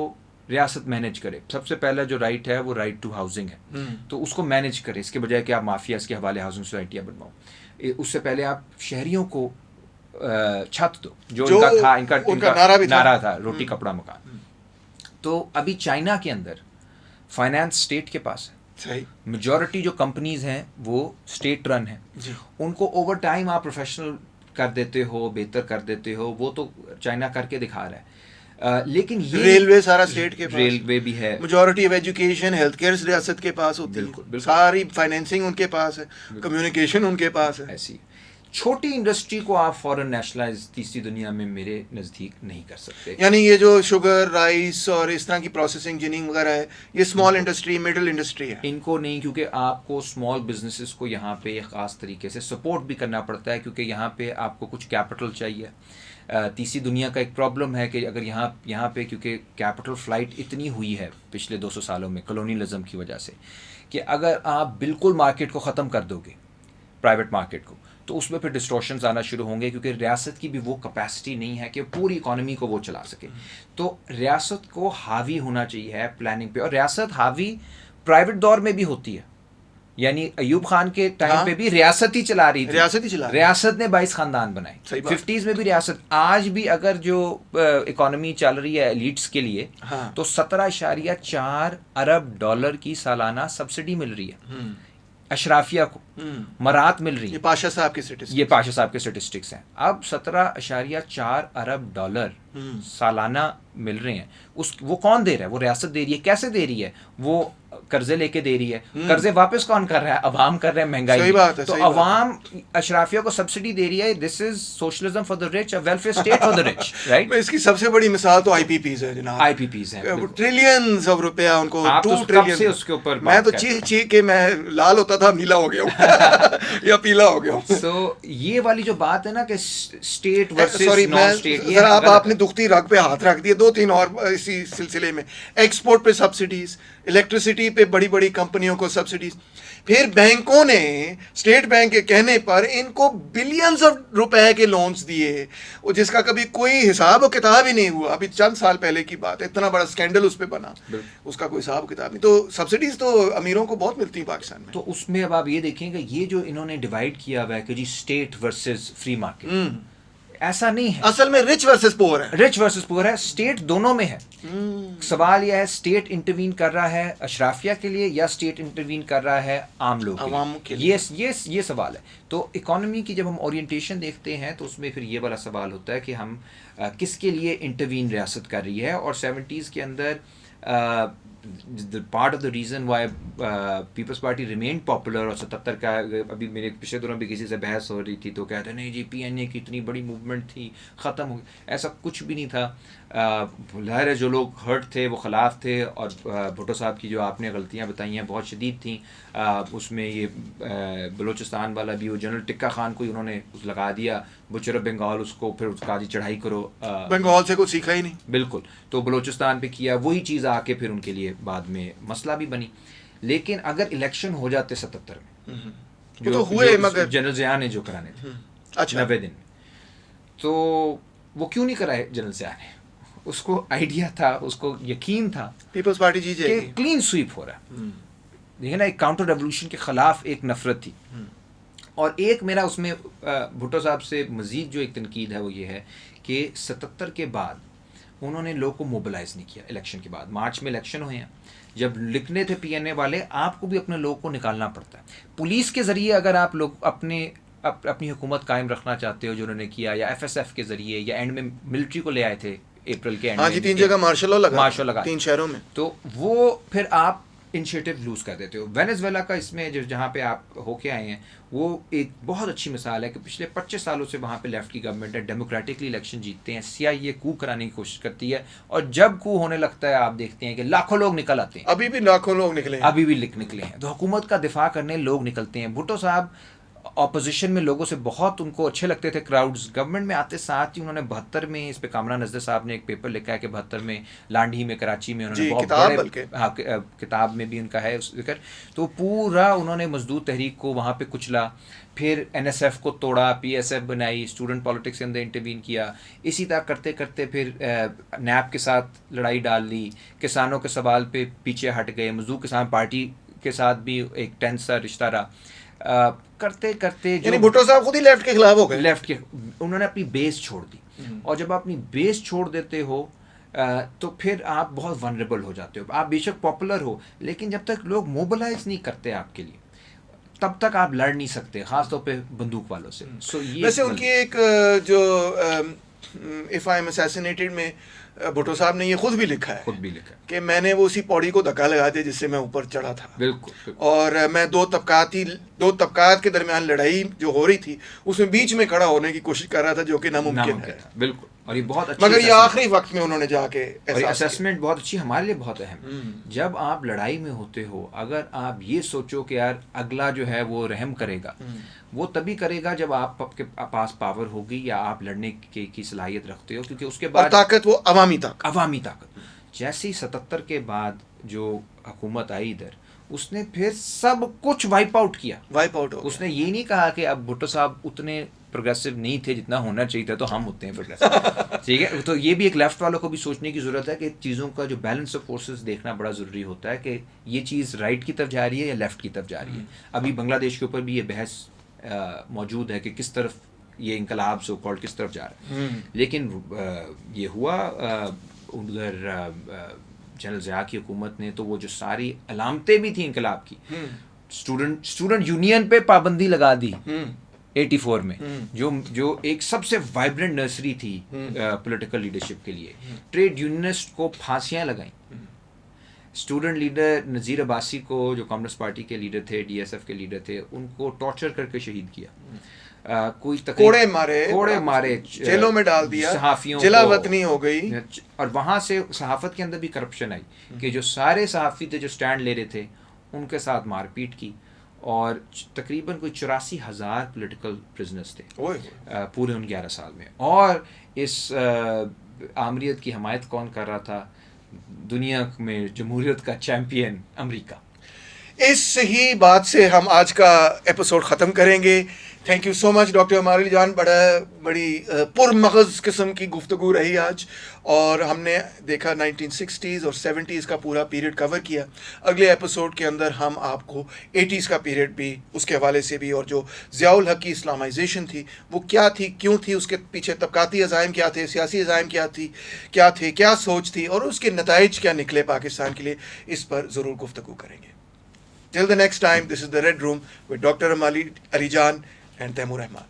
ریاست مینیج کرے. سب سے پہلا جو رائٹ ہے وہ رائٹ ٹو ہاؤسنگ ہے, تو اس کو مینیج کرے, اس کے بجائے کہ آپ مافیاز کے حوالے ہاؤسنگ سوسائٹیاں بنواؤ. اس سے پہلے آپ شہریوں کو چھت دو, جو ان کا تھا, ان کا نعرہ تھا روٹی کپڑا مکان. تو ابھی چائنا کے اندر فائنانس اسٹیٹ کے پاس ہے, میجورٹی جو کمپنیز ہیں وہ اسٹیٹ رن ہیں, ان کو اوور ٹائم آپ پروفیشنل کر دیتے ہو, بہتر کر دیتے ہو, وہ تو چائنا کر کے دکھا رہا ہے. لیکن یہ ریلوے سارا اسٹیٹ کے پاس, ریلوے بھی ہے, majority of education health care ریاست کے پاس ہوتی ہے, ساری فائنینسنگ ان کے پاس ہے, کمیونیکیشن ان کے پاس ہے. ایسی چھوٹی انڈسٹری کو آپ فورن نیشنلائز تیسری دنیا میں میرے نزدیک نہیں کر سکتے. یعنی یہ جو شوگر, رائس اور اس طرح کی پروسیسنگ, جننگ وغیرہ ہے, یہ اسمال انڈسٹری, مڈل انڈسٹری ہے. ان کو نہیں, کیونکہ آپ کو اسمال بزنسز کو یہاں پہ ایک خاص طریقے سے سپورٹ بھی کرنا پڑتا ہے, کیونکہ یہاں پہ آپ کو کچھ کیپٹل چاہیے. تیسری دنیا کا ایک پرابلم ہے کہ اگر یہاں پہ کیونکہ کیپٹل فلائٹ اتنی ہوئی ہے پچھلے 200 سالوں میں کلونیلزم کی وجہ سے, کہ اگر آپ بالکل مارکیٹ کو ختم کر دو گے, پرائیویٹ مارکیٹ کو, تو اس میں پھر ڈسٹورشنز آنا شروع ہوں گے, کیونکہ ریاست کی بھی وہ کیپیسٹی نہیں ہے کہ پوری اکانومی کو وہ چلا سکے. تو ریاست کو حاوی ہونا چاہیے ہے پلاننگ پہ, اور ریاست حاوی پرائیویٹ دور میں بھی ہوتی ہے. یعنی ایوب خان کے ٹائم پہ بھی ریاست ہی چلا رہی تھی, ریاست ہی چلا ریاست نے 22 خاندان بنائے, 50s میں بھی ریاست. آج بھی اگر جو اکانومی چل رہی ہے ایلیٹس کے لیے تو 17.4 ارب ڈالر کی سالانہ سبسڈی مل رہی ہے اشرافیہ کو, مرات مل رہی ہے. یہ پاشا صاحب کے سٹیٹسٹکس ہیں. اب 17.4 ارب ڈالر سالانہ مل رہے ہیں. وہ کون دے رہا ہے؟ وہ ریاست دے رہی ہے. کیسے دے رہی ہے؟ وہ قرضے لے کے دے رہی ہے. قرضے واپس کون کر رہا ہے؟ عوام کر رہے ہیں مہنگائی. صحیح بات ہے. تو عوام اشرافیہ کو سبسڈی دے رہی ہے. This is socialism for the rich, welfare state for the rich, right. اس کی سب سے بڑی مثال تو آئی پی پیز ہے جناب. آئی پی پیز ہیں, ٹریلینز آف روپیہ ان کو. آپ تو کب سے اس کے اوپر میں تو چیخ کے میں لال ہوتا تھا, نیلا ہو گیا ہوں یا پیلا ہو گیا ہوں. سو یہ والی جو بات ہے نا کہ اسٹیٹ ورسز نان اسٹیٹ, ذرا آپ نے دکھتی رگ پہ ہاتھ رکھ دیے. 2-3 اور اسی سلسلے میں, ایکسپورٹ پہ سبسڈیز, الیکٹریسٹی پہ بڑی بڑی کمپنیوں کو سبسڈیز. پھر بینکوں نے اسٹیٹ بینک کے کہنے پر ان کو بلینز آف روپے کے لونز دیے, جس کا کبھی کوئی حساب و کتاب ہی نہیں ہوا. ابھی چند سال پہلے کی بات ہے, اتنا بڑا اسکینڈل اس پہ بنا, اس کا کوئی حساب و کتاب نہیں. تو سبسڈیز تو امیروں کو بہت ملتی ہیں پاکستان میں. تو اس میں اب آپ یہ دیکھیں کہ یہ جو انہوں نے ڈیوائڈ کیا ہوا ہے کہ جی اسٹیٹ ورسز فری مارکیٹ, ایسا نہیں ہے. اصل میں رچ ورسز پور ہے, رچ ورسز پور ہے. اسٹیٹ دونوں میں ہے. سوال یہ ہے اسٹیٹ انٹروین کر رہا ہے اشرافیہ کے لیے یا اسٹیٹ انٹروین کر رہا ہے عام لوگ کے لیے. یہ سوال ہے. تو اکانومی کی جب ہم اورینٹیشن دیکھتے ہیں تو اس میں پھر یہ والا سوال ہوتا ہے کہ ہم کس کے لیے انٹروین ریاست کر رہی ہے. اور 70s کے اندر part of the reason why Peoples Party remained popular, اور 77 کا ابھی میرے پچھلے دوروں بھی کسی سے بحث ہو رہی تھی تو کہتے ہیں نہیں جی پی این اے کی اتنی بڑی موومنٹ تھی ختم ہو گئی. ایسا کچھ بھی نہیں تھا. ظاہر ہے جو لوگ ہرٹ تھے وہ خلاف تھے, اور بھٹو صاحب کی جو آپ نے غلطیاں بتائی ہیں بہت شدید تھیں. اس میں یہ بلوچستان والا بھی, وہ جنرل ٹکا خان کو انہوں نے لگا دیا بچر بنگال, اس کو پھر اس کا چڑھائی کرو, بنگال سے کچھ سیکھا ہی نہیں. بالکل. تو بلوچستان پہ کیا وہی چیز آ کے پھر ان کے لیے بعد میں مسئلہ بھی بنی. لیکن اگر الیکشن ہو جاتے 77 میں, جو ہوئے مگر جنرل ضیاء نے جو کرانے تھے 90 دن میں, تو وہ کیوں نہیں کرائے جنرل ضیاء نے؟ اس کو آئیڈیا تھا, اس کو یقین تھا پیپلز پارٹی جی کہ کلین سویپ ہو رہا ہے. دیکھیں نا, ایک کاؤنٹر ریولوشن کے خلاف ایک نفرت تھی. اور ایک میرا اس میں بھٹو صاحب سے مزید جو ایک تنقید ہے وہ یہ ہے کہ 77 کے بعد انہوں نے لوگ کو موبلائز نہیں کیا. الیکشن کے بعد مارچ میں الیکشن ہوئے ہیں, جب لکھنے تھے پی این اے والے, آپ کو بھی اپنے لوگوں کو نکالنا پڑتا ہے. پولیس کے ذریعے اگر آپ لوگ اپنی حکومت قائم رکھنا چاہتے ہو جو انہوں نے کیا, یا ایف ایس ایف کے ذریعے, یا اینڈ میں ملٹری کو لے آئے تھے اپریل کے اینڈ میں, 3 جگہ مارشل لگا 3 شہروں میں, تو وہ پھر آپ انیشیٹو لوز کر دیتے ہو. وینیزویلا کا اس میں جہاں پہ آپ ہو کے آئے ہیں وہ ایک بہت اچھی مثال ہے کہ پچھلے 25 سالوں سے وہاں پہ لیفٹ کی گورنمنٹ ہے, ڈیموکریٹکلی الیکشن جیتتے ہیں, سی آئی اے کو کرانے کی کوشش کرتی ہے, اور جب کو ہونے لگتا ہے آپ دیکھتے ہیں کہ لاکھوں لوگ نکل آتے ہیں. ابھی بھی لاکھوں لوگ نکلے ہیں. تو حکومت کا دفاع کرنے لوگ نکلتے ہیں. بھٹو صاحب اپوزیشن میں لوگوں سے بہت ان کو اچھے لگتے تھے کراؤڈز. گورنمنٹ میں آتے ساتھ ہی انہوں نے 72 میں, اس پہ کامران نذر صاحب نے ایک پیپر لکھا ہے کہ 72 میں لانڈھی میں کراچی میں انہوں نے بہت بڑے کتاب میں بھی ان کا ہے ذکر. تو پورا انہوں نے مزدور تحریک کو وہاں پہ کچلا, پھر این ایس ایف کو توڑا, پی ایس ایف بنائی, اسٹوڈنٹ پالیٹکس کے اندر انٹروین کیا. اسی طرح کرتے کرتے پھر نیب کے ساتھ لڑائی ڈال لی, کسانوں کے سوال پہ پیچھے ہٹ گئے, مزدور کسان پارٹی کے ساتھ بھی ایک ٹینس سا رشتہ رہا. کرتے کرتے یعنی بھٹو صاحب خود ہی لیفٹ کے خلاف ہو گئے. لیفٹ کے انہوں نے اپنی بیس چھوڑ دی, اور جب آپ اپنی بیس چھوڑ دیتے ہو تو پھر آپ بہت ونریبل ہو جاتے ہو. آپ بے شک پاپولر ہو, لیکن جب تک لوگ موبلائز نہیں کرتے آپ کے لیے تب تک آپ لڑ نہیں سکتے, خاص طور پہ بندوق والوں سے. ویسے ان کی ایک جو اف آئی ایم اسیسینیٹڈ میں بھٹو صاحب نے یہ خود بھی لکھا ہے کہ میں نے وہ اسی پوڑی کو دھکا لگا دیا جس سے میں اوپر چڑھا تھا. بالکل. اور میں دو طبقات کے درمیان لڑائی جو ہو رہی تھی اس میں بیچ میں کھڑا ہونے کی کوشش کر رہا تھا, جو کہ ناممکن ہے. بالکل. اور یہ بہت اچھی, مگر یہ آخری وقت میں انہوں نے جا کے اسیسمنٹ بہت اچھی, ہمارے لیے بہت اہم. جب آپ لڑائی میں ہوتے ہو, اگر آپ یہ سوچو کہ یار اگلا جو ہے وہ رحم کرے گا, وہ تبھی کرے گا جب آپ کے پاس پاور ہوگی یا آپ لڑنے کی صلاحیت رکھتے ہو, کیونکہ اس کے بعد طاقت وہ عوامی طاقت. جیسے ہی 77 کے بعد جو حکومت آئی ادھر, اس نے پھر سب کچھ وائپ آؤٹ کیا. اس نے یہ نہیں کہا کہ اب بھٹو صاحب اتنے پروگریسو نہیں تھے جتنا ہونا چاہیے تھا, تو ہم ہوتے ہیں پروگریسو. ٹھیک ہے, تو یہ بھی ایک لیفٹ والوں کو بھی سوچنے کی ضرورت ہے کہ چیزوں کا جو بیلنس آف فورسز دیکھنا بڑا ضروری ہوتا ہے کہ یہ چیز رائٹ کی طرف جا رہی ہے یا لیفٹ کی طرف جا رہی ہے. ابھی بنگلہ دیش کے اوپر بھی یہ بحث موجود ہے کہ کس طرف یہ انقلاب سو کالڈ کس طرف جا رہا ہے. لیکن یہ ہوا ادھر جنرل ضیاء کی حکومت نے, تو وہ جو ساری علامتیں بھی تھیں انقلاب کی, اسٹوڈنٹ یونین پہ پابندی لگا دی 84 میں, جو ایک سب سے وائبرنٹ نرسری تھی پولیٹیکل لیڈرشپ کے لیے. ٹریڈ یونینسٹ کو پھانسیاں لگائیں. اسٹوڈنٹ لیڈر نذیر عباسی کو, جو کامرس پارٹی کے لیڈر تھے, ڈی ایس ایف کے لیڈر تھے, ان کو ٹارچر کر کے شہید کیا. کوئی کوڑے مارے, جیلوں میں ڈال دیا, صحافیوں جلا وطنی ہو گئی. اور وہاں سے صحافت کے اندر بھی کرپشن آئی کہ جو سارے صحافی تھے جو سٹینڈ لے رہے تھے ان کے ساتھ مار پیٹ کی, اور تقریباً کوئی 84,000 پولیٹیکل پرزنرز تھے پورے ان 11 سال میں. اور اس آمریت کی حمایت کون کر رہا تھا؟ دنیا میں جمہوریت کا چیمپئن امریکہ. اس ہی بات سے ہم آج کا ایپیسوڈ ختم کریں گے. Thank you so much doctor Ammar Ali Jan, بڑی پر مغز قسم کی گفتگو رہی آج, اور ہم نے دیکھا 1960s اور 70s کا پورا پیریڈ کور کیا. اگلے ایپیسوڈ کے اندر ہم آپ کو 80s کا پیریڈ بھی اس کے حوالے سے بھی, اور جو ضیاء الحق کی اسلامائزیشن تھی وہ کیا تھی, کیوں تھی, اس کے پیچھے طبقاتی عزائم کیا تھے, سیاسی عزائم کیا تھے, کیا سوچ تھی, اور اس کے نتائج کیا نکلے پاکستان کے لیے, اس پر ضرور گفتگو کریں گے. Till the next time, this is the Red Room with Dr. Amali Ali Jan and Taimur Rahman.